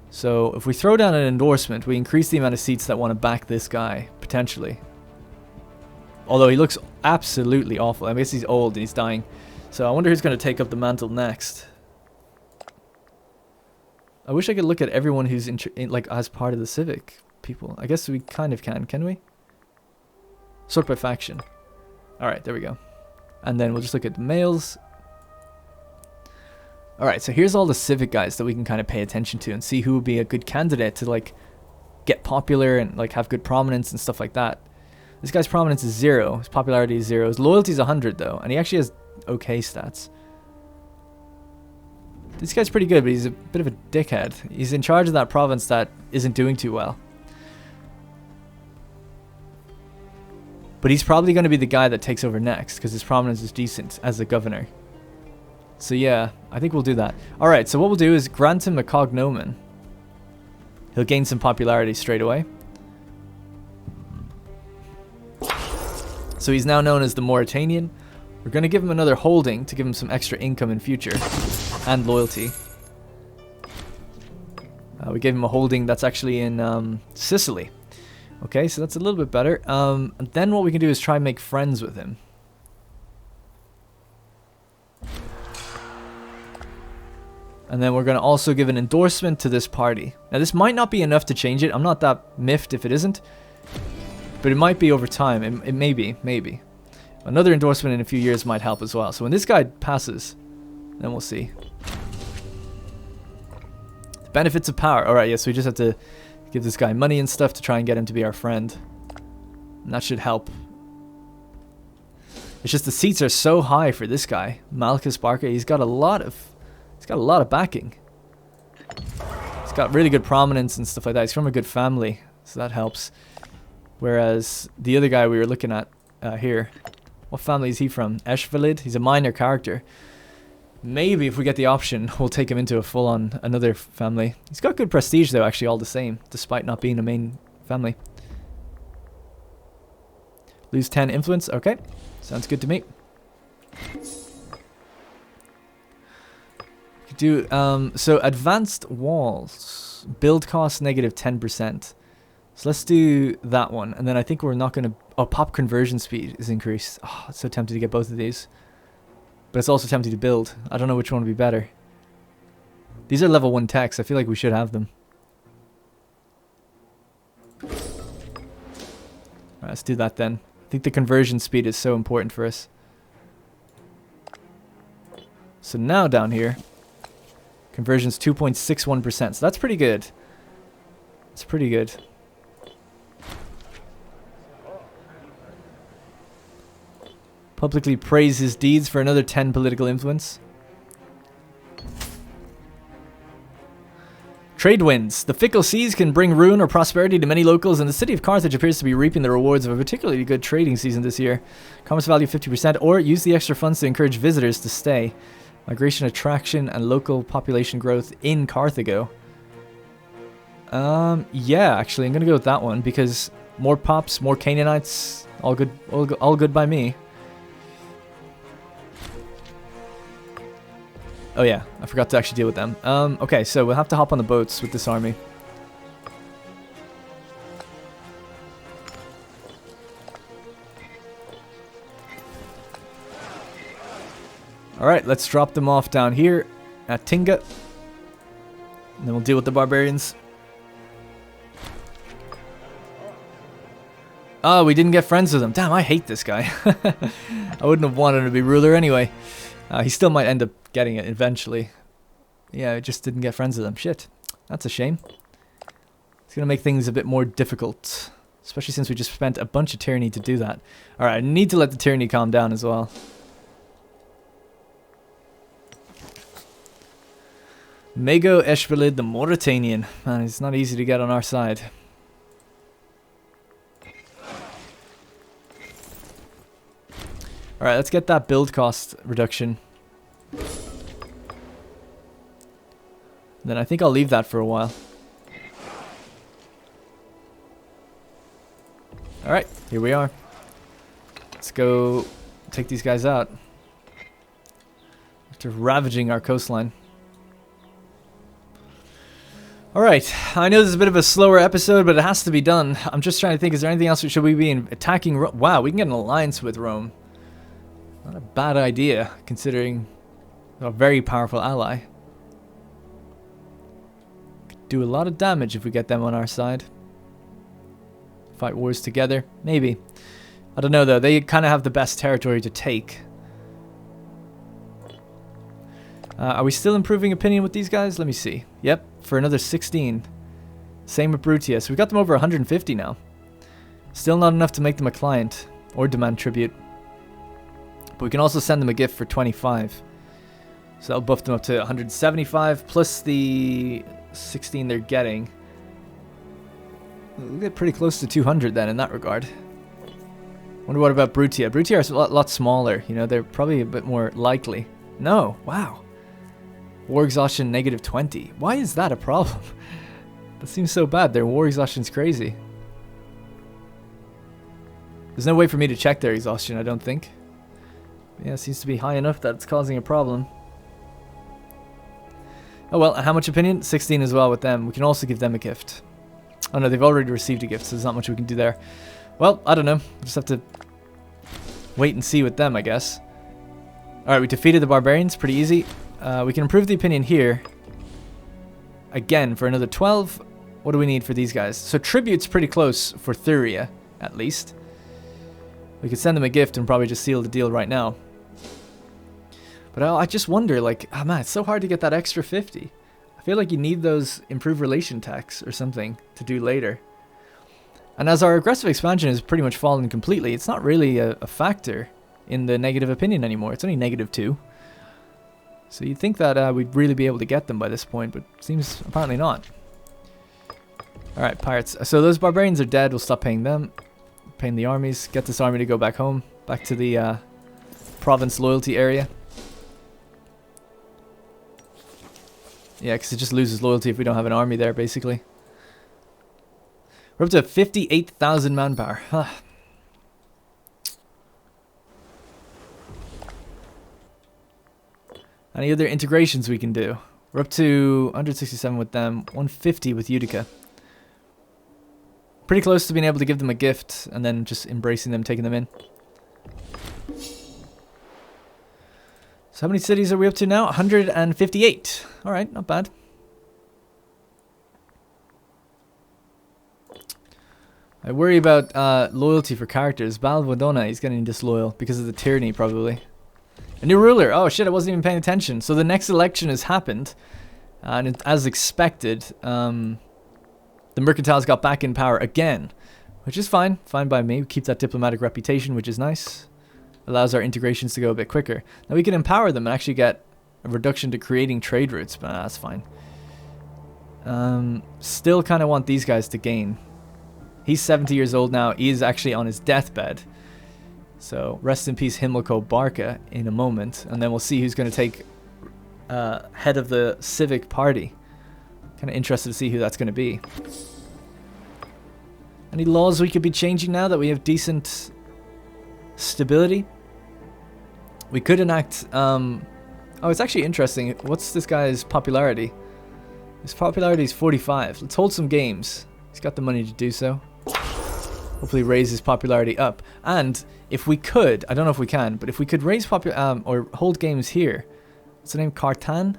So if we throw down an endorsement, we increase the amount of seats that want to back this guy, potentially. Although he looks absolutely awful. I guess he's old and he's dying. So I wonder who's going to take up the mantle next. I wish I could look at everyone who's like as part of the civic people. I guess we kind of can we? Sort by faction. Alright, there we go. And then we'll just look at the males. Alright, so here's all the civic guys that we can kind of pay attention to and see who would be a good candidate to like get popular and like have good prominence and stuff like that. This guy's prominence is 0. His popularity is 0. His loyalty is 100 though, and he actually has okay stats. This guy's pretty good, but he's a bit of a dickhead. He's in charge of that province that isn't doing too well. But he's probably going to be the guy that takes over next, because his prominence is decent as the governor. So yeah, I think we'll do that. Alright, so what we'll do is grant him a cognomen. He'll gain some popularity straight away. So he's now known as the Mauritanian. We're going to give him another holding to give him some extra income in future. And loyalty. We gave him a holding that's actually in Sicily. Okay, so that's a little bit better. And then what we can do is try and make friends with him. And then we're going to also give an endorsement to this party. Now this might not be enough to change it. I'm not that miffed if it isn't. But it might be over time. It may be, maybe. Another endorsement in a few years might help as well. So when this guy passes, then we'll see. Benefits of power. Alright, yeah, so we just have to give this guy money and stuff to try and get him to be our friend. And that should help. It's just the seats are so high for this guy. Malchus Barker, he's got a lot of backing. He's got really good prominence and stuff like that. He's from a good family, so that helps. Whereas the other guy we were looking at here, what family is he from? Eschvalid? He's a minor character. Maybe if we get the option, we'll take him into a full-on another family. He's got good prestige though, actually, all the same, despite not being a main family. Lose 10 influence. Okay, sounds good to me. Do so advanced walls, build cost negative 10%. So let's do that one, and then I think we're not going to. Oh, pop conversion speed is increased. Oh, it's so tempted to get both of these, but it's also tempting to build. I don't know which one would be better. These are level 1 techs. I feel like we should have them. Alright, let's do that then. I think the conversion speed is so important for us. So now down here, conversion's 2.61%. So that's pretty good. It's pretty good. Publicly praise his deeds for another 10 political influence. Trade winds. The fickle seas can bring ruin or prosperity to many locals, and the city of Carthage appears to be reaping the rewards of a particularly good trading season this year. Commerce value 50%, or use the extra funds to encourage visitors to stay. Migration, attraction, and local population growth in Carthago. Yeah, actually, I'm gonna go with that one because more pops, more Canaanites, all good, all good by me. Oh yeah, I forgot to actually deal with them. Okay, so we'll have to hop on the boats with this army. Alright, let's drop them off down here at Tinga. And then we'll deal with the barbarians. Oh, we didn't get friends with him. Damn, I hate this guy. I wouldn't have wanted him to be ruler anyway. He still might end up getting it eventually. Yeah, I just didn't get friends with him. Shit. That's a shame. It's going to make things a bit more difficult. Especially since we just spent a bunch of tyranny to do that. Alright, I need to let the tyranny calm down as well. Mago Eshbalid the Mauritanian. Man, it's not easy to get on our side. Alright, let's get that build cost reduction. Then I think I'll leave that for a while. Alright, here we are. Let's go take these guys out. After ravaging our coastline. Alright, I know this is a bit of a slower episode, but it has to be done. I'm just trying to think, is there anything else? Should we be attacking Rome? Wow, we can get an alliance with Rome. Not a bad idea, considering a very powerful ally. Could do a lot of damage if we get them on our side. Fight wars together, maybe. I don't know though, they kind of have the best territory to take. Are we still improving opinion with these guys? Let me see. Yep, for another 16. Same with Brutia, so we got them over 150 now. Still not enough to make them a client, or demand tribute. But we can also send them a gift for 25. So that'll buff them up to 175, plus the 16 they're getting. We'll get pretty close to 200 then in that regard. Wonder what about Brutia. Brutia are a lot smaller, you know, they're probably a bit more likely. No, wow. War exhaustion negative 20. Why is that a problem? That seems so bad. Their war exhaustion's crazy. There's no way for me to check their exhaustion, I don't think. Yeah, it seems to be high enough that it's causing a problem. Oh well, how much opinion? 16 as well with them. We can also give them a gift. Oh no, they've already received a gift, so there's not much we can do there. Well, I don't know. We'll just have to wait and see with them, I guess. Alright, we defeated the barbarians. Pretty easy. We can improve the opinion here. Again, for another 12. What do we need for these guys? So tribute's pretty close for Thuria, at least. We could send them a gift and probably just seal the deal right now. But I just wonder, like, oh man, it's so hard to get that extra 50. I feel like you need those improved relation tax or something to do later. And as our aggressive expansion has pretty much fallen completely, it's not really a factor in the negative opinion anymore. It's only -2. So you'd think that we'd really be able to get them by this point, but it seems apparently not. Alright, pirates. So those barbarians are dead. We'll stop paying them. Paying the armies. Get this army to go back home. Back to the province loyalty area. Yeah, because it just loses loyalty if we don't have an army there, basically. We're up to 58,000 manpower. Huh. Any other integrations we can do? We're up to 167 with them, 150 with Utica. Pretty close to being able to give them a gift and then just embracing them, taking them in. So how many cities are we up to now? 158. Alright, not bad. I worry about loyalty for characters. Balvodona, he's getting disloyal because of the tyranny, probably. A new ruler. Oh shit, I wasn't even paying attention. So the next election has happened. And as expected, the mercantiles got back in power again. Which is fine. Fine by me. We keep that diplomatic reputation, which is nice. Allows our integrations to go a bit quicker. Now we can empower them and actually get a reduction to creating trade routes. But that's fine. Still kind of want these guys to gain. He's 70 years old now. He is actually on his deathbed. So rest in peace Himilco Barca in a moment. And then we'll see who's going to take head of the Civic party. Kind of interested to see who that's going to be. Any laws we could be changing now that we have decent stability? We could enact... oh, it's actually interesting. What's this guy's popularity? His popularity is 45. Let's hold some games. He's got the money to do so. Hopefully raise his popularity up. And if we could, I don't know if we can, but if we could raise or hold games here. What's the name? Cartan?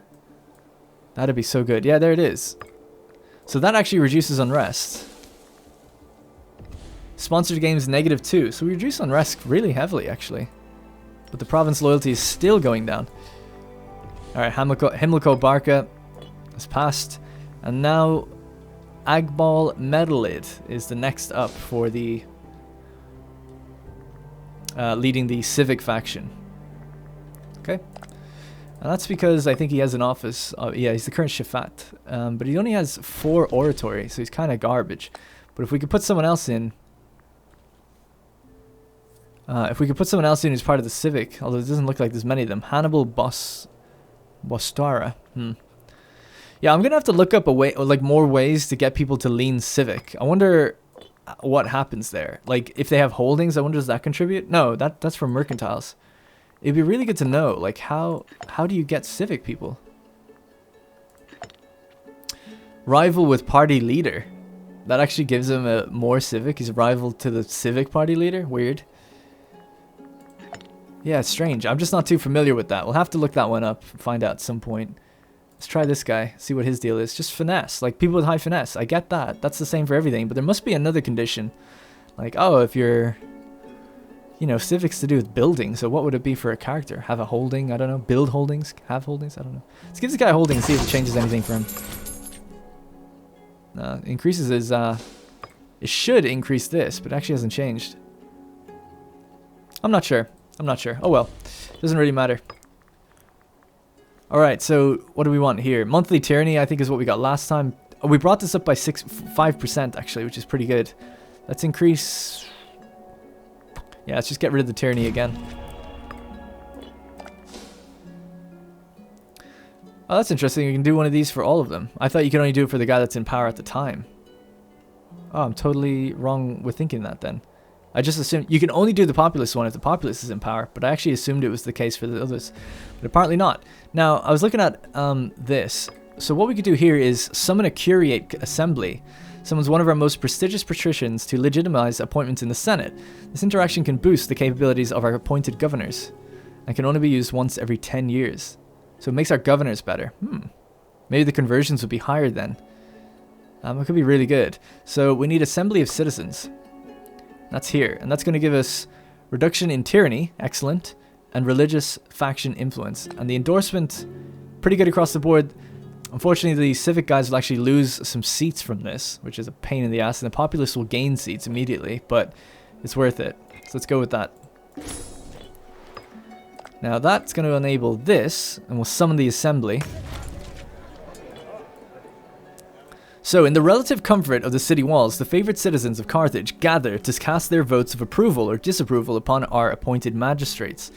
That'd be so good. Yeah, there it is. So that actually reduces unrest. Sponsored games -2. So we reduce unrest really heavily, actually. But the province loyalty is still going down. Alright, Himilco Barca has passed. And now Agbal Medalid is the next up for the leading the Civic faction. Okay. And that's because I think he has an office. Yeah, he's the current Shafat. But he only has 4 oratory, so he's kind of garbage. But if we could put someone else in... who's part of the Civic, although it doesn't look like there's many of them. Hannibal Bostara. Yeah, I'm going to have to look up more ways to get people to lean Civic. I wonder what happens there. Like, if they have holdings, I wonder, does that contribute? No, that's from mercantiles. It'd be really good to know, like, how do you get Civic people? Rival with party leader. That actually gives him more Civic. He's a rival to the Civic party leader. Weird. Yeah, it's strange. I'm just not too familiar with that. We'll have to look that one up and find out at some point. Let's try this guy, see what his deal is. Just finesse, like people with high finesse. I get that. That's the same for everything, but there must be another condition. Like, oh, if you're, you know, civics to do with building, so what would it be for a character? Have a holding? I don't know. Build holdings? Have holdings? I don't know. Let's give this guy a holding and see if it changes anything for him. Increases his, it should increase this, but it actually hasn't changed. I'm not sure. I'm not sure. Oh well. Doesn't really matter. Alright, so what do we want here? Monthly tyranny, I think, is what we got last time. Oh, we brought this up by 5% actually, which is pretty good. Let's increase... Yeah, let's just get rid of the tyranny again. Oh, that's interesting. You can do one of these for all of them. I thought you could only do it for the guy that's in power at the time. Oh, I'm totally wrong with thinking that then. I just assumed you can only do the Populist one if the Populist is in power, but I actually assumed it was the case for the others, but apparently not. Now, I was looking at this. So what we could do here is summon a Curiate Assembly. Summons one of our most prestigious patricians to legitimize appointments in the Senate. This interaction can boost the capabilities of our appointed governors and can only be used once every 10 years. So it makes our governors better. Maybe the conversions would be higher then. It could be really good. So we need Assembly of Citizens. That's here, and that's going to give us reduction in tyranny, excellent, and religious faction influence. And the endorsement, pretty good across the board. Unfortunately, the Civic guys will actually lose some seats from this, which is a pain in the ass, and the Populist will gain seats immediately, but it's worth it. So let's go with that. Now that's going to enable this, and we'll summon the Assembly. So, in the relative comfort of the city walls, the favored citizens of Carthage gather to cast their votes of approval or disapproval upon our appointed magistrates.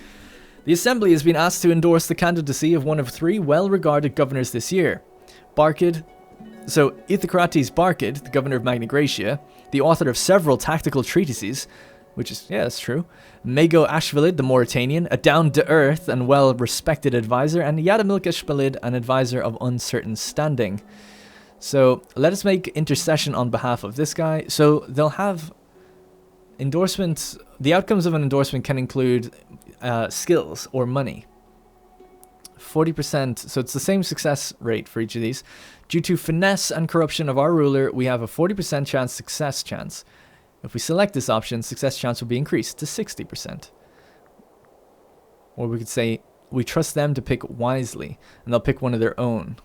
The Assembly has been asked to endorse the candidacy of one of 3 well-regarded governors this year. Ithacrates Barkid, the governor of Magna Graecia, the author of several tactical treatises, which is, yeah, that's true. Mago Ashvalid, the Mauritanian, a down-to-earth and well-respected advisor, and Yadamilk Ashvalid, an advisor of uncertain standing. So, let us make intercession on behalf of this guy. So, they'll have endorsements. The outcomes of an endorsement can include skills or money. 40%, so it's the same success rate for each of these. Due to finesse and corruption of our ruler, we have a 40% success chance. If we select this option, success chance will be increased to 60%. Or we could say, we trust them to pick wisely, and they'll pick one of their own.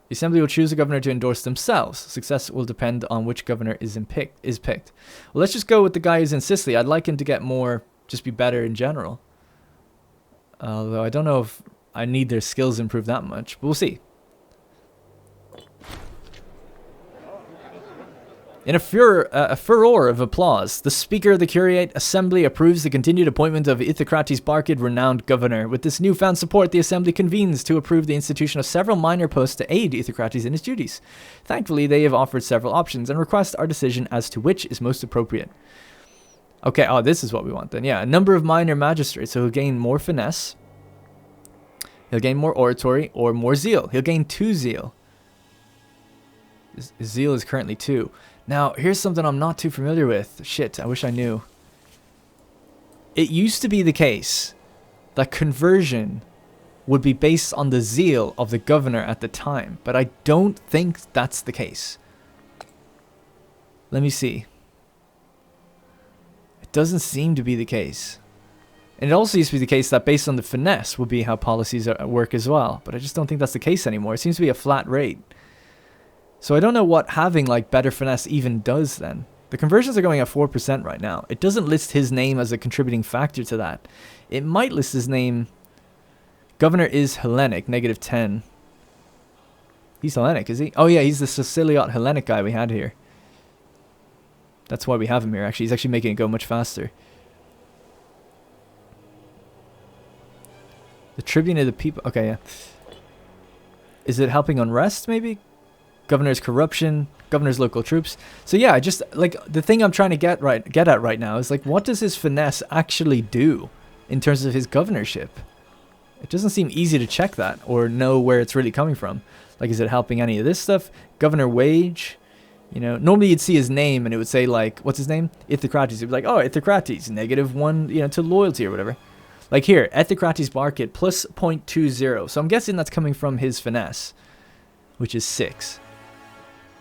The Assembly will choose a governor to endorse themselves. Success will depend on which governor is picked. Well, let's just go with the guy who's in Sicily. I'd like him to get more, just be better in general. Although I don't know if I need their skills improved that much, but we'll see. In a furor of applause, the Speaker of the Curiate Assembly approves the continued appointment of Ithacrates Barkid, renowned governor. With this newfound support, the Assembly convenes to approve the institution of several minor posts to aid Ithacrates in his duties. Thankfully, they have offered several options and request our decision as to which is most appropriate. Okay, oh, this is what we want then. Yeah, a number of minor magistrates, so he'll gain more finesse. He'll gain more oratory or more zeal. He'll gain 2 zeal. His zeal is currently 2. Now, here's something I'm not too familiar with. Shit, I wish I knew. It used to be the case that conversion would be based on the zeal of the governor at the time, but I don't think that's the case. Let me see. It doesn't seem to be the case. And it also used to be the case that based on the finesse would be how policies work as well, but I just don't think that's the case anymore. It seems to be a flat rate. So I don't know what having like better finesse even does then. The conversions are going at 4% right now. It doesn't list his name as a contributing factor to that. It might list his name. Governor is Hellenic, -10. He's Hellenic, is he? Oh yeah, he's the Siciliot Hellenic guy we had here. That's why we have him here, actually. He's actually making it go much faster. The Tribune of the People. Okay, yeah. Is it helping unrest, maybe? Governor's corruption, governor's local troops. So yeah, just like the thing I'm trying to get at right now is like, what does his finesse actually do in terms of his governorship? It doesn't seem easy to check that or know where it's really coming from. Like, is it helping any of this stuff? Governor wage, you know, normally you'd see his name and it would say like, what's his name? Ithacrates. It'd be like, oh, Ithacrates, -1, you know, to loyalty or whatever. Like here, Ithacrates Barkid plus 0.20. So I'm guessing that's coming from his finesse, which is 6.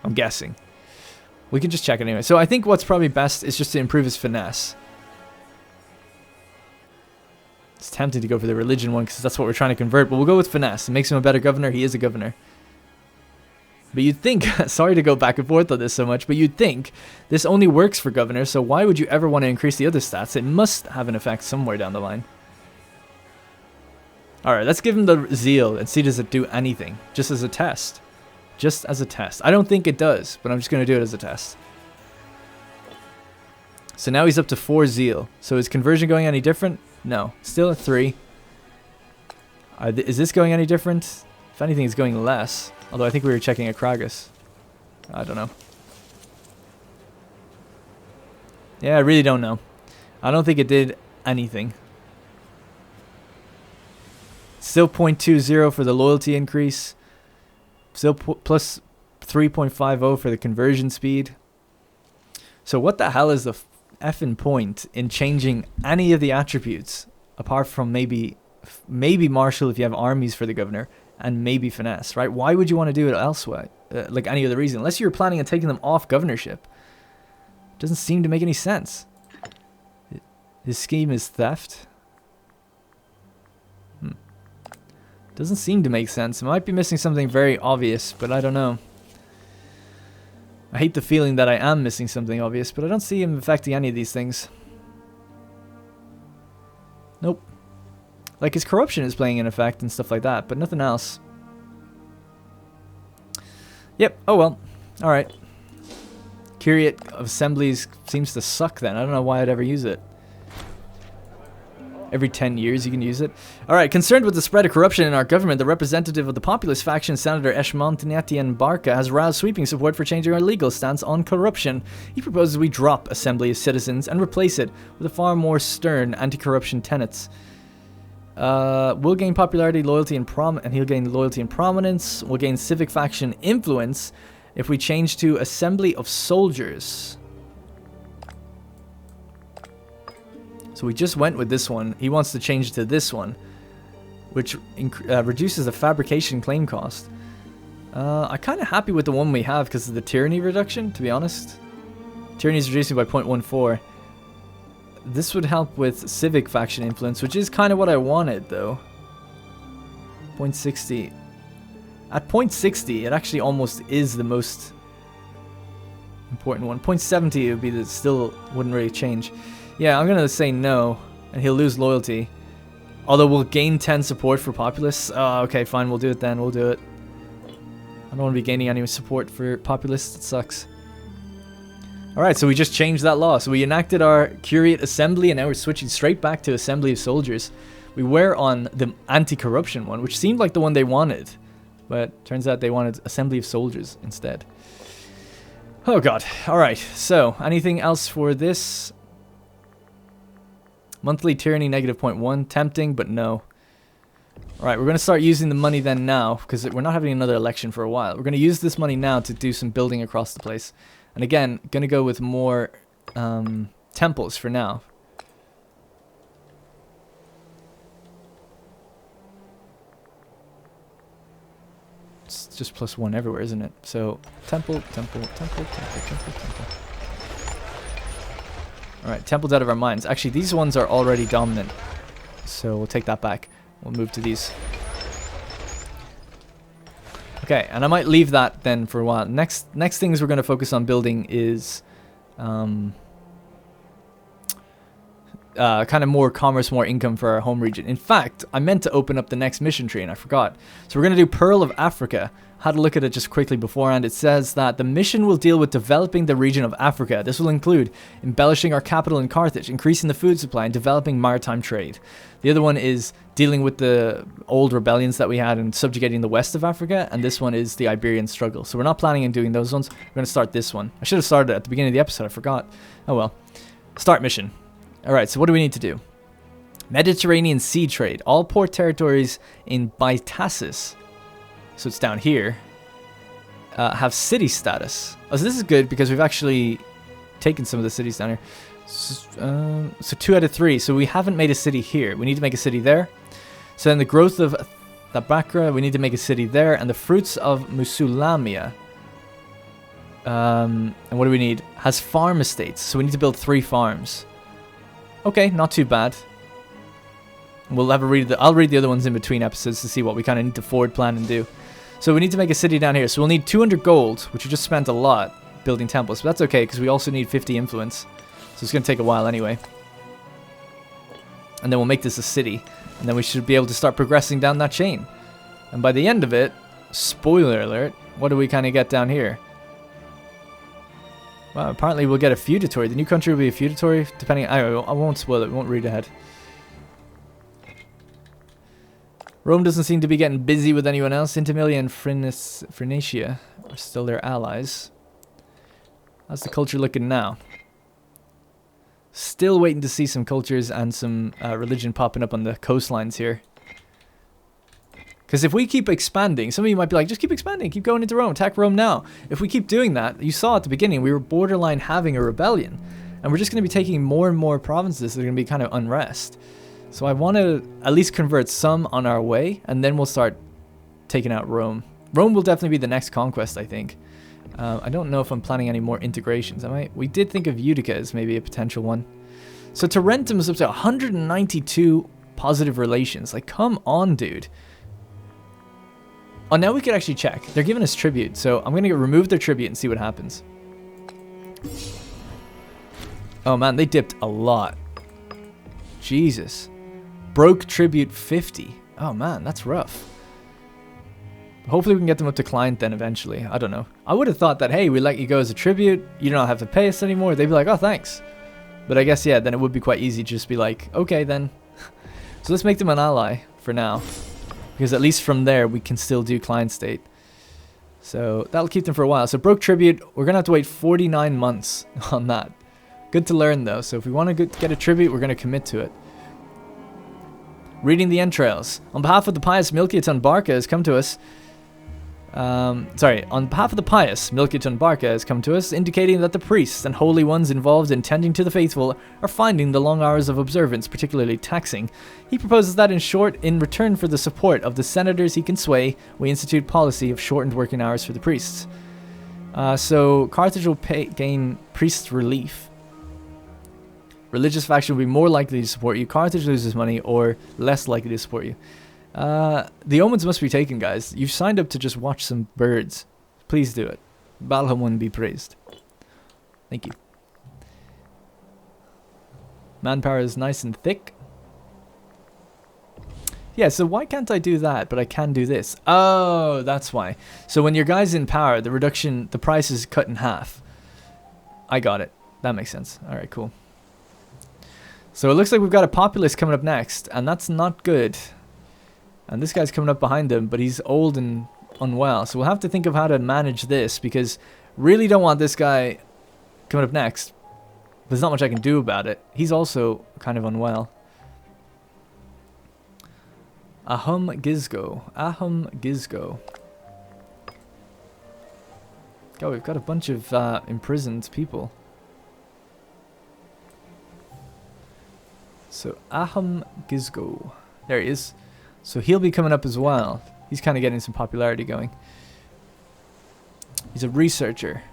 I'm guessing. We can just check it anyway. So I think what's probably best is just to improve his finesse. It's tempting to go for the religion one because that's what we're trying to convert, but we'll go with finesse. It makes him a better governor. He is a governor. But you'd think, sorry to go back and forth on this so much, but you'd think this only works for governors, so why would you ever want to increase the other stats? It must have an effect somewhere down the line. Alright, let's give him the zeal and see does it do anything, just as a test. Just as a test. I don't think it does, but I'm just going to do it as a test. So now he's up to 4 zeal. So is conversion going any different? No. Still at 3. Is this going any different? If anything, it's going less. Although I think we were checking a Kragus. I don't know. Yeah, I really don't know. I don't think it did anything. Still 0.20 for the loyalty increase. Still plus 3.50 for the conversion speed. So what the hell is the effing point in changing any of the attributes apart from maybe martial if you have armies for the governor and maybe finesse, right? Why would you want to do it elsewhere? Like any other reason, unless you're planning on taking them off governorship. It doesn't seem to make any sense. His scheme is theft. Doesn't seem to make sense. I might be missing something very obvious, but I don't know. I hate the feeling that I am missing something obvious, but I don't see him affecting any of these things. Nope. Like his corruption is playing an effect and stuff like that, but nothing else. Yep, oh well. Alright. Curiate Assemblies seems to suck then. I don't know why I'd ever use it. Every 10 years you can use it. Alright, concerned with the spread of corruption in our government, the representative of the Populist faction, Senator Eshmontinetian Barca, has roused sweeping support for changing our legal stance on corruption. He proposes we drop Assembly of Citizens and replace it with a far more stern anti-corruption tenets. We'll gain popularity, loyalty, and he'll gain loyalty and prominence. We'll gain civic faction influence if we change to Assembly of Soldiers. So we just went with this one. He wants to change to this one, which reduces the fabrication claim cost. I'm kind of happy with the one we have because of the tyranny reduction, to be honest. Tyranny is reducing by 0.14. This would help with civic faction influence, which is kind of what I wanted, though. 0.60. At 0.60, it actually almost is the most important one. 0.70 would be that still wouldn't really change. Yeah, I'm gonna say no, and he'll lose loyalty. Although we'll gain 10 support for Populist. Oh, okay, fine, we'll do it then, we'll do it. I don't want to be gaining any support for Populist, it sucks. Alright, so we just changed that law. So we enacted our Curiate Assembly, and now we're switching straight back to Assembly of Soldiers. We were on the anti-corruption one, which seemed like the one they wanted. But turns out they wanted Assembly of Soldiers instead. Oh god. Alright, so anything else for this? Monthly tyranny, negative 0.1. Tempting, but no. Alright, we're going to start using the money then now, because we're not having another election for a while. We're going to use this money now to do some building across the place. And again, going to go with more temples for now. It's just +1 everywhere, isn't it? So, temple, temple, temple, temple, temple, temple. Alright, temples out of our minds. Actually, these ones are already dominant. So we'll take that back. We'll move to these. Okay, and I might leave that then for a while. Next things we're going to focus on building is kind of more commerce, more income for our home region. In fact, I meant to open up the next mission tree and I forgot. So we're going to do Pearl of Africa. Had a look at it just quickly beforehand. It says that the mission will deal with developing the region of Africa. This will include embellishing our capital in Carthage, increasing the food supply, and developing maritime trade. The other one is dealing with the old rebellions that we had and subjugating the west of Africa. And this one is the Iberian struggle. So we're not planning on doing those ones. We're going to start this one. I should have started at the beginning of the episode. I forgot. Oh well. Start mission. Alright, so what do we need to do? Mediterranean sea trade. All port territories in Bytassus, so it's down here, have city status. Oh, so this is good because we've actually taken some of the cities down here. So 2 out of 3. So we haven't made a city here. We need to make a city there. So then the growth of Thabakra, we need to make a city there. And the fruits of Musulamia. And what do we need? Has farm estates. So we need to build 3 farms. Okay, not too bad. We'll have a read. I'll read the other ones in between episodes to see what we kind of need to forward plan and do. So we need to make a city down here. So we'll need 200 gold, which we just spent a lot building temples. But that's okay, because we also need 50 influence. So it's going to take a while anyway. And then we'll make this a city. And then we should be able to start progressing down that chain. And by the end of it, spoiler alert, what do we kind of get down here? Well, apparently we'll get a feudatory. The new country will be a feudatory, depending... I won't spoil it. We won't read ahead. Rome doesn't seem to be getting busy with anyone else. Intimilia and Phrynicia are still their allies. How's the culture looking now? Still waiting to see some cultures and some religion popping up on the coastlines here. Because if we keep expanding, some of you might be like, just keep expanding, keep going into Rome, attack Rome now. If we keep doing that, you saw at the beginning, we were borderline having a rebellion. And we're just going to be taking more and more provinces that are going to be kind of unrest. So I want to at least convert some on our way, and then we'll start taking out Rome. Rome will definitely be the next conquest, I think. I don't know if I'm planning any more integrations. We did think of Utica as maybe a potential one. So Tarentum is up to 192 positive relations. Like, come on, dude. Oh, now we could actually check. They're giving us tribute, so I'm going to remove their tribute and see what happens. Oh man, they dipped a lot. Jesus. Broke tribute 50. Oh man, that's rough. Hopefully we can get them up to client then eventually. I don't know. I would have thought that, hey, we let you go as a tribute. You don't have to pay us anymore. They'd be like, oh, thanks. But I guess, yeah, then it would be quite easy to just be like, okay, then. So let's make them an ally for now. Because at least from there, we can still do client state. So that'll keep them for a while. So broke tribute, we're going to have to wait 49 months on that. Good to learn, though. So if we want to get a tribute, we're going to commit to it. Reading the entrails. On behalf of the pious Milkiton Barca has come to us. On behalf of the pious, Milkiton Barca has come to us, indicating that the priests and holy ones involved in tending to the faithful are finding the long hours of observance particularly taxing. He proposes that, in short, in return for the support of the senators he can sway, we institute policy of shortened working hours for the priests. So Carthage will gain priest relief. Religious faction will be more likely to support you. Carthage loses money, or less likely to support you. The omens must be taken, guys. You've signed up to just watch some birds. Please do it. Balhamun be praised. Thank you. Manpower is nice and thick. Yeah, so why can't I do that, but I can do this? Oh, that's why. So when your guy's in power, the price is cut in half. I got it. That makes sense. Alright, cool. So it looks like we've got a Populist coming up next, and that's not good. And this guy's coming up behind him, but he's old and unwell. So we'll have to think of how to manage this, because really don't want this guy coming up next. There's not much I can do about it. He's also kind of unwell. Ahum Gizgo. Ahum Gizgo. God, we've got a bunch of imprisoned people. So Ahum Gizgo. There he is. So he'll be coming up as well. He's kind of getting some popularity going. He's a researcher.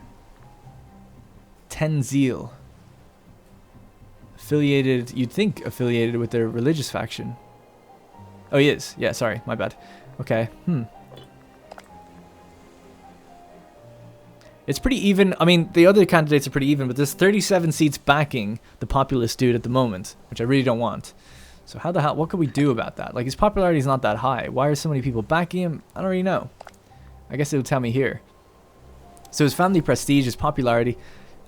Tenzil. Affiliated, you'd think affiliated with their religious faction. Oh, he is. Yeah, sorry, my bad. Okay, It's pretty even. I mean, the other candidates are pretty even, but there's 37 seats backing the Populist dude at the moment, which I really don't want. So how the hell, what can we do about that? Like, his popularity is not that high. Why are so many people backing him? I don't really know. I guess it'll tell me here. So his family prestige, his popularity,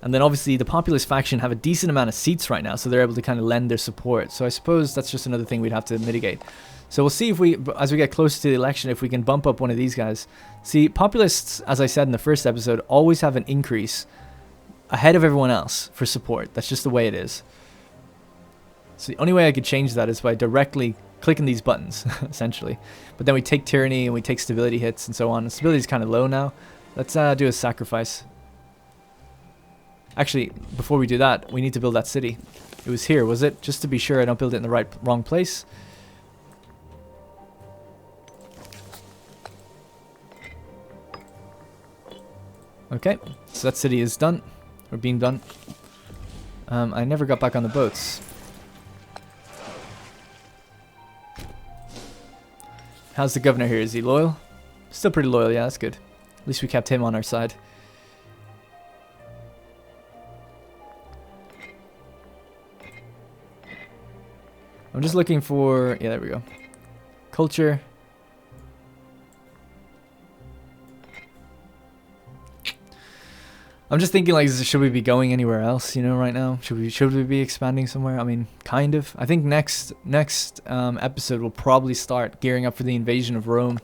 and then obviously the Populist faction have a decent amount of seats right now, so they're able to kind of lend their support. So I suppose that's just another thing we'd have to mitigate. So we'll see if we, as we get closer to the election, if we can bump up one of these guys. See, Populists, as I said in the first episode, always have an increase ahead of everyone else for support. That's just the way it is. So the only way I could change that is by directly clicking these buttons, essentially. But then we take Tyranny and we take stability hits and so on. Stability is kind of low now. Let's do a sacrifice. Actually, before we do that, we need to build that city. It was here, was it? Just to be sure I don't build it in the wrong place. Okay, so that city is done. Or being done. I never got back on the boats. How's the governor here? Is he loyal? Still pretty loyal, yeah, that's good. At least we kept him on our side. I'm just looking for... yeah, there we go. Culture. I'm just thinking, like, should we be going anywhere else, you know, right now? Should we be expanding somewhere? I mean, kind of. I think next episode we'll probably start gearing up for the invasion of Rome.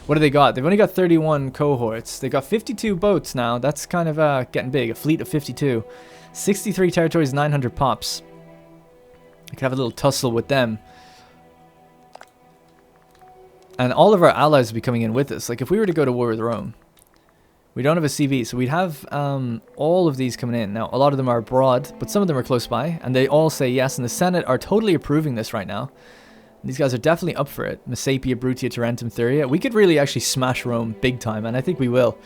What do they got? They've only got 31 cohorts. They got 52 boats now. That's kind of getting big. A fleet of 52. 63 territories, 900 pops. I could have a little tussle with them. And all of our allies will be coming in with us. Like, if we were to go to war with Rome... we don't have a CV, so we'd have all of these coming in. Now, a lot of them are abroad, but some of them are close by, and they all say yes, and the Senate are totally approving this right now. And these guys are definitely up for it. Messapia, Brutia, Tarentum, Thuria. We could really actually smash Rome big time, and I think we will.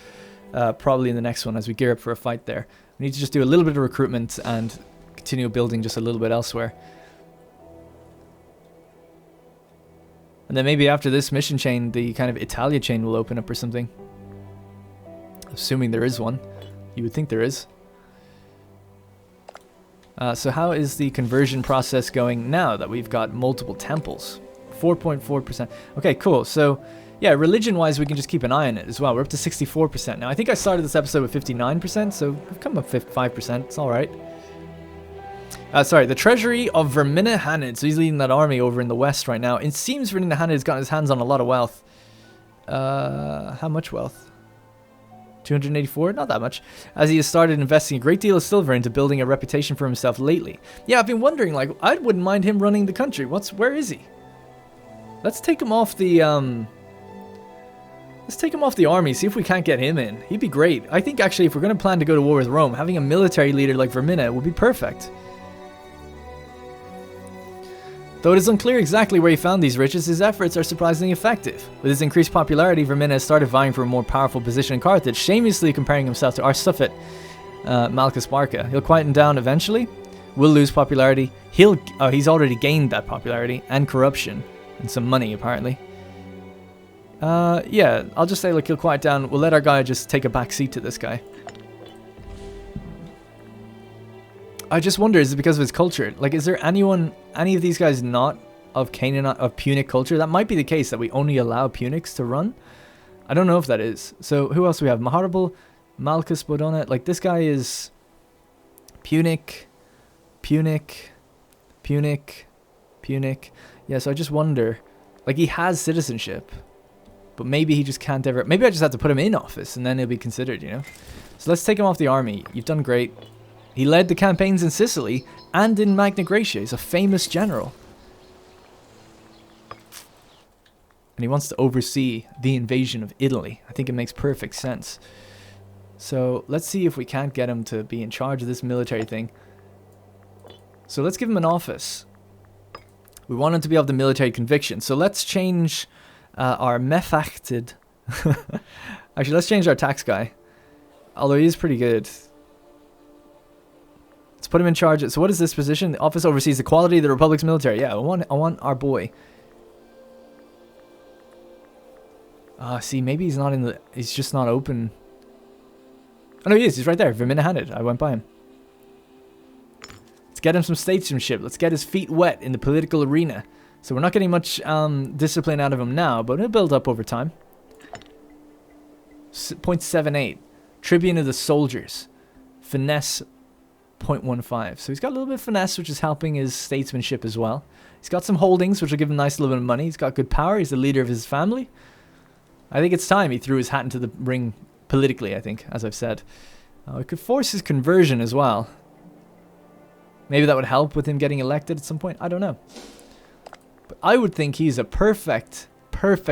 Probably in the next one as we gear up for a fight there. We need to just do a little bit of recruitment and continue building just a little bit elsewhere. And then maybe after this mission chain, the kind of Italia chain will open up or something. Assuming there is one. You would think there is. So how is the conversion process going now that we've got multiple temples? 4.4%. Okay, cool. So, yeah, religion-wise, we can just keep an eye on it as well. We're up to 64%. Now, I think I started this episode with 59%, so we've come up 5%. It's all right. Sorry, the treasury of Verminahanid. So he's leading that army over in the west right now. It seems Verminahanid has gotten his hands on a lot of wealth. How much wealth? 284? Not that much. As he has started investing a great deal of silver into building a reputation for himself lately. Yeah, I've been wondering, like, I wouldn't mind him running the country. Where is he? Let's take him off the, Let's take him off the army, see if we can't get him in. He'd be great. I think, actually, if we're going to plan to go to war with Rome, having a military leader like Vermina would be perfect. Though it is unclear exactly where he found these riches, his efforts are surprisingly effective. With his increased popularity, Vermina has started vying for a more powerful position in Carthage, shamelessly comparing himself to our Suffet, Malchus Barca. He'll quieten down eventually, will lose popularity. He's already gained that popularity and corruption and some money, apparently. Yeah, I'll just say, look, he'll quiet down. We'll let our guy just take a back seat to this guy. I just wonder, is it because of his culture? Like, is there any of these guys not of Canaanite, of Punic culture? That might be the case, that we only allow Punics to run. I don't know if that is. So, who else do we have? Maharibal, Malchus Bodona. Like, this guy is Punic. Yeah, so I just wonder. Like, he has citizenship, but maybe he just can't ever... Maybe I just have to put him in office, and then he'll be considered, you know? So let's take him off the army. You've done great. He led the campaigns in Sicily and in Magna Graecia. He's a famous general. And he wants to oversee the invasion of Italy. I think it makes perfect sense. So let's see if we can't get him to be in charge of this military thing. So let's give him an office. We want him to be of the military conviction. So let's change our mefacted. Actually, let's change our tax guy. Although he is pretty good. Let's put him in charge. So what is this position? The office oversees the quality of the Republic's military. Yeah, I want our boy. See, maybe he's not in the... He's just not open. Oh, no, he is. He's right there. Verminahanid. I went by him. Let's get him some statesmanship. Let's get his feet wet in the political arena. So we're not getting much discipline out of him now, but it'll build up over time. 0.78. Tribune of the soldiers. Finesse 0.15. So he's got a little bit of finesse, which is helping his statesmanship as well. He's got some holdings, which will give him a nice little bit of money. He's got good power. He's the leader of his family. I think it's time he threw his hat into the ring politically, I think, as I've said. It could force his conversion as well. Maybe that would help with him getting elected at some point. I don't know. But I would think he's a perfect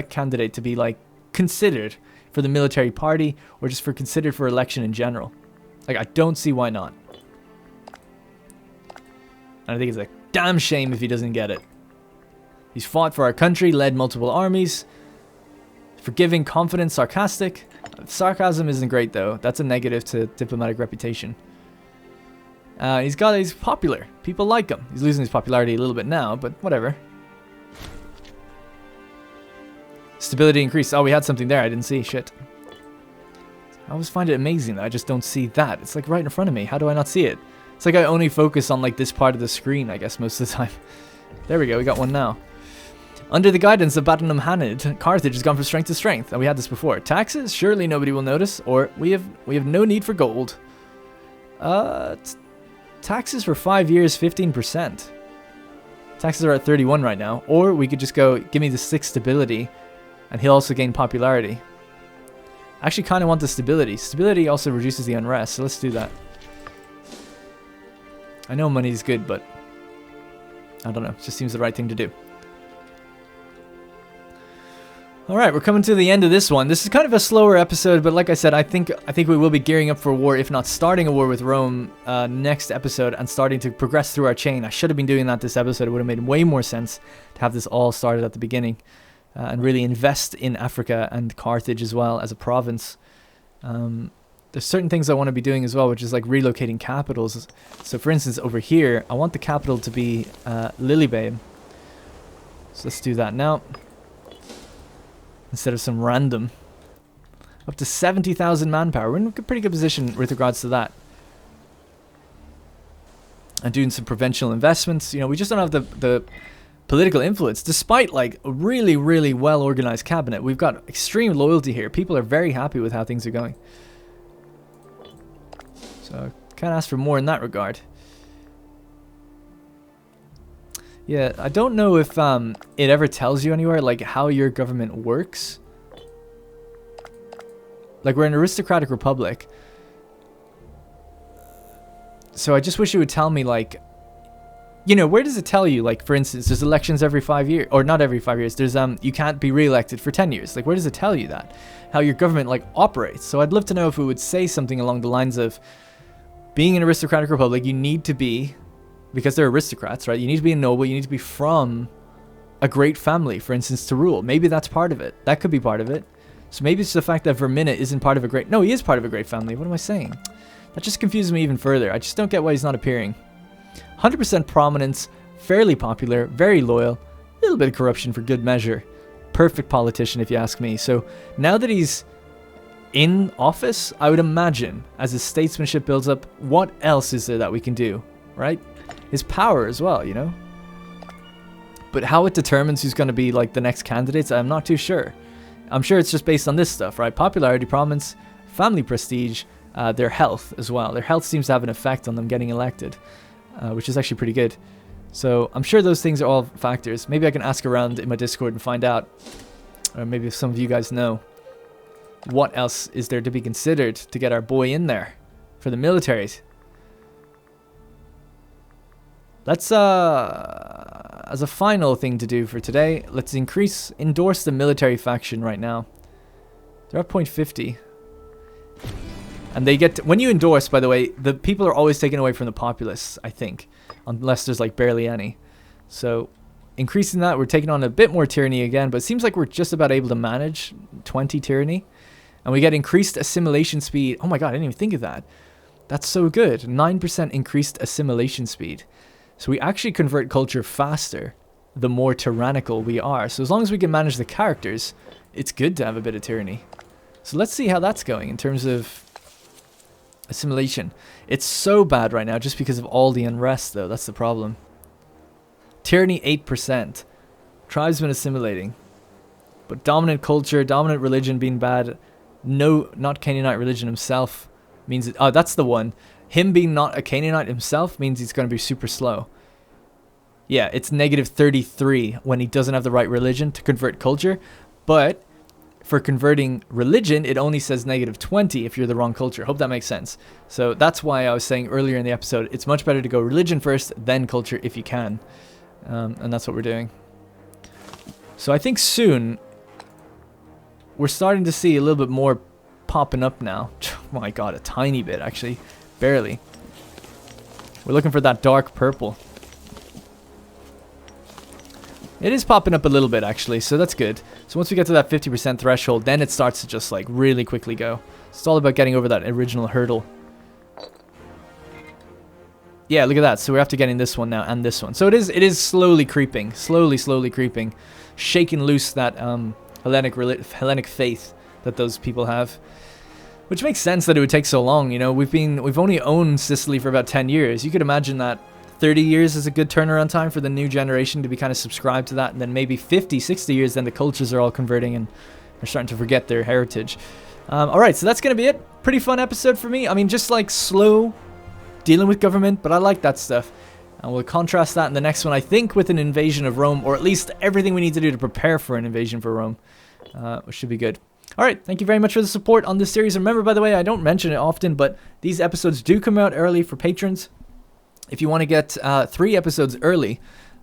candidate to be, like, considered for the military party or just considered for election in general. Like, I don't see why not. And I think it's a damn shame if he doesn't get it. He's fought for our country, led multiple armies. Forgiving, confident, sarcastic. Sarcasm isn't great, though. That's a negative to diplomatic reputation. He's popular. People like him. He's losing his popularity a little bit now, but whatever. Stability increased. Oh, we had something there. I didn't see. Shit. I always find it amazing that I just don't see that. It's like right in front of me. How do I not see it? It's like I only focus on like this part of the screen, I guess, most of the time. There we go. We got one now. Under the guidance of Verminahanid, Carthage has gone from strength to strength. And we had this before. Taxes? Surely nobody will notice. Or we have no need for gold. Taxes for 5 years, 15%. Taxes are at 31 right now. Or we could just go, give me the 6 stability. And he'll also gain popularity. I actually kind of want the stability. Stability also reduces the unrest, so let's do that. I know money is good, but I don't know. It just seems the right thing to do. Alright, we're coming to the end of this one. This is kind of a slower episode, but like I said, I think we will be gearing up for war, if not starting a war with Rome next episode and starting to progress through our chain. I should have been doing that this episode. It would have made way more sense to have this all started at the beginning. And really invest in Africa and Carthage as well as a province. There's certain things I want to be doing as well, which is like relocating capitals. So for instance, over here, I want the capital to be Lilybae. So let's do that now. instead of some random. Up to 70,000 manpower. We're in a pretty good position with regards to that. And doing some provincial investments. You know, we just don't have the political influence, despite like a really, really well organized cabinet. We've got extreme loyalty here. People are very happy with how things are going. So can't ask for more in that regard. Yeah, I don't know if it ever tells you anywhere like how your government works. Like, we're an aristocratic republic. So I just wish it would tell me, like, you know, where does it tell you? Like, for instance, there's elections every 5 years, or not every 5 years. There's you can't be re-elected for 10 years. Like, where does it tell you that? How your government like operates? So I'd love to know if it would say something along the lines of, being an aristocratic republic, you need to be, because they're aristocrats, right? You need to be a noble. You need to be from a great family, for instance, to rule. Maybe that's part of it. That could be part of it. So maybe it's the fact that Vermina isn't part of a great... No, he is part of a great family. What am I saying? That just confuses me even further. I just don't get why he's not appearing. 100% prominence, fairly popular, very loyal, a little bit of corruption for good measure. Perfect politician, if you ask me. So now that he's in office, I would imagine, as his statesmanship builds up, what else is there that we can do, right? His power as well, you know? But how it determines who's going to be like the next candidates, I'm not too sure. I'm sure it's just based on this stuff, right? Popularity, prominence, family prestige, their health as well. Their health seems to have an effect on them getting elected, which is actually pretty good. So I'm sure those things are all factors. Maybe I can ask around in my Discord and find out. Or maybe if some of you guys know. What else is there to be considered to get our boy in there for the militaries? Let's, as a final thing to do for today, let's endorse the military faction right now. They're at 0.50. And they get, when you endorse, by the way, the people are always taken away from the Populists, I think. Unless there's like barely any. So, increasing that, we're taking on a bit more tyranny again, but it seems like we're just about able to manage 20 tyranny. And we get increased assimilation speed. Oh my god, I didn't even think of that. That's so good. 9% increased assimilation speed. So we actually convert culture faster the more tyrannical we are. So as long as we can manage the characters, it's good to have a bit of tyranny. So let's see how that's going in terms of assimilation. It's so bad right now just because of all the unrest, though. That's the problem. Tyranny 8%. Tribesmen assimilating. But dominant culture, dominant religion being bad. No, not Canaanite religion himself means it. Oh, that's the one. Him being not a Canaanite himself means he's going to be super slow. Yeah, it's negative 33 when he doesn't have the right religion to convert culture. But for converting religion, it only says negative 20 if you're the wrong culture. Hope that makes sense. So that's why I was saying earlier in the episode, it's much better to go religion first, then culture if you can. And that's what we're doing. So I think soon we're starting to see a little bit more popping up now. Oh my god, a tiny bit actually. Barely. We're looking for that dark purple. It is popping up a little bit actually, so that's good. So once we get to that 50% threshold, then it starts to just like really quickly go. It's all about getting over that original hurdle. Yeah, look at that. So we're after getting this one now and this one. So it is slowly creeping, slowly creeping, shaking loose that Hellenic faith that those people have. Which makes sense that it would take so long, you know. We've only owned Sicily for about 10 years. You could imagine that 30 years is a good turnaround time for the new generation to be kind of subscribed to that, and then maybe 50, 60 years, then the cultures are all converting and they're starting to forget their heritage. Alright, so that's going to be it. Pretty fun episode for me. I mean, just like slow dealing with government, but I like that stuff. And we'll contrast that in the next one, I think, with an invasion of Rome, or at least everything we need to do to prepare for an invasion for Rome, which should be good. Alright, thank you very much for the support on this series. Remember, by the way, I don't mention it often, but these episodes do come out early for patrons. If you want to get 3 episodes early,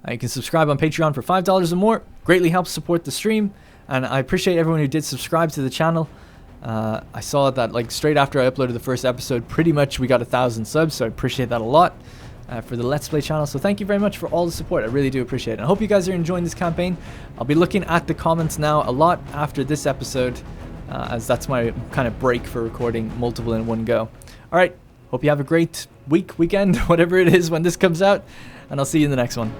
you can subscribe on Patreon for $5 or more. Greatly helps support the stream, and I appreciate everyone who did subscribe to the channel. I saw that like straight after I uploaded the first episode, pretty much we got 1,000 subs, so I appreciate that a lot for the Let's Play channel. So thank you very much for all the support. I really do appreciate it. I hope you guys are enjoying this campaign. I'll be looking at the comments now a lot after this episode, as that's my kind of break for recording multiple in one go. Alright, hope you have a great weekend, whatever it is when this comes out, and I'll see you in the next one.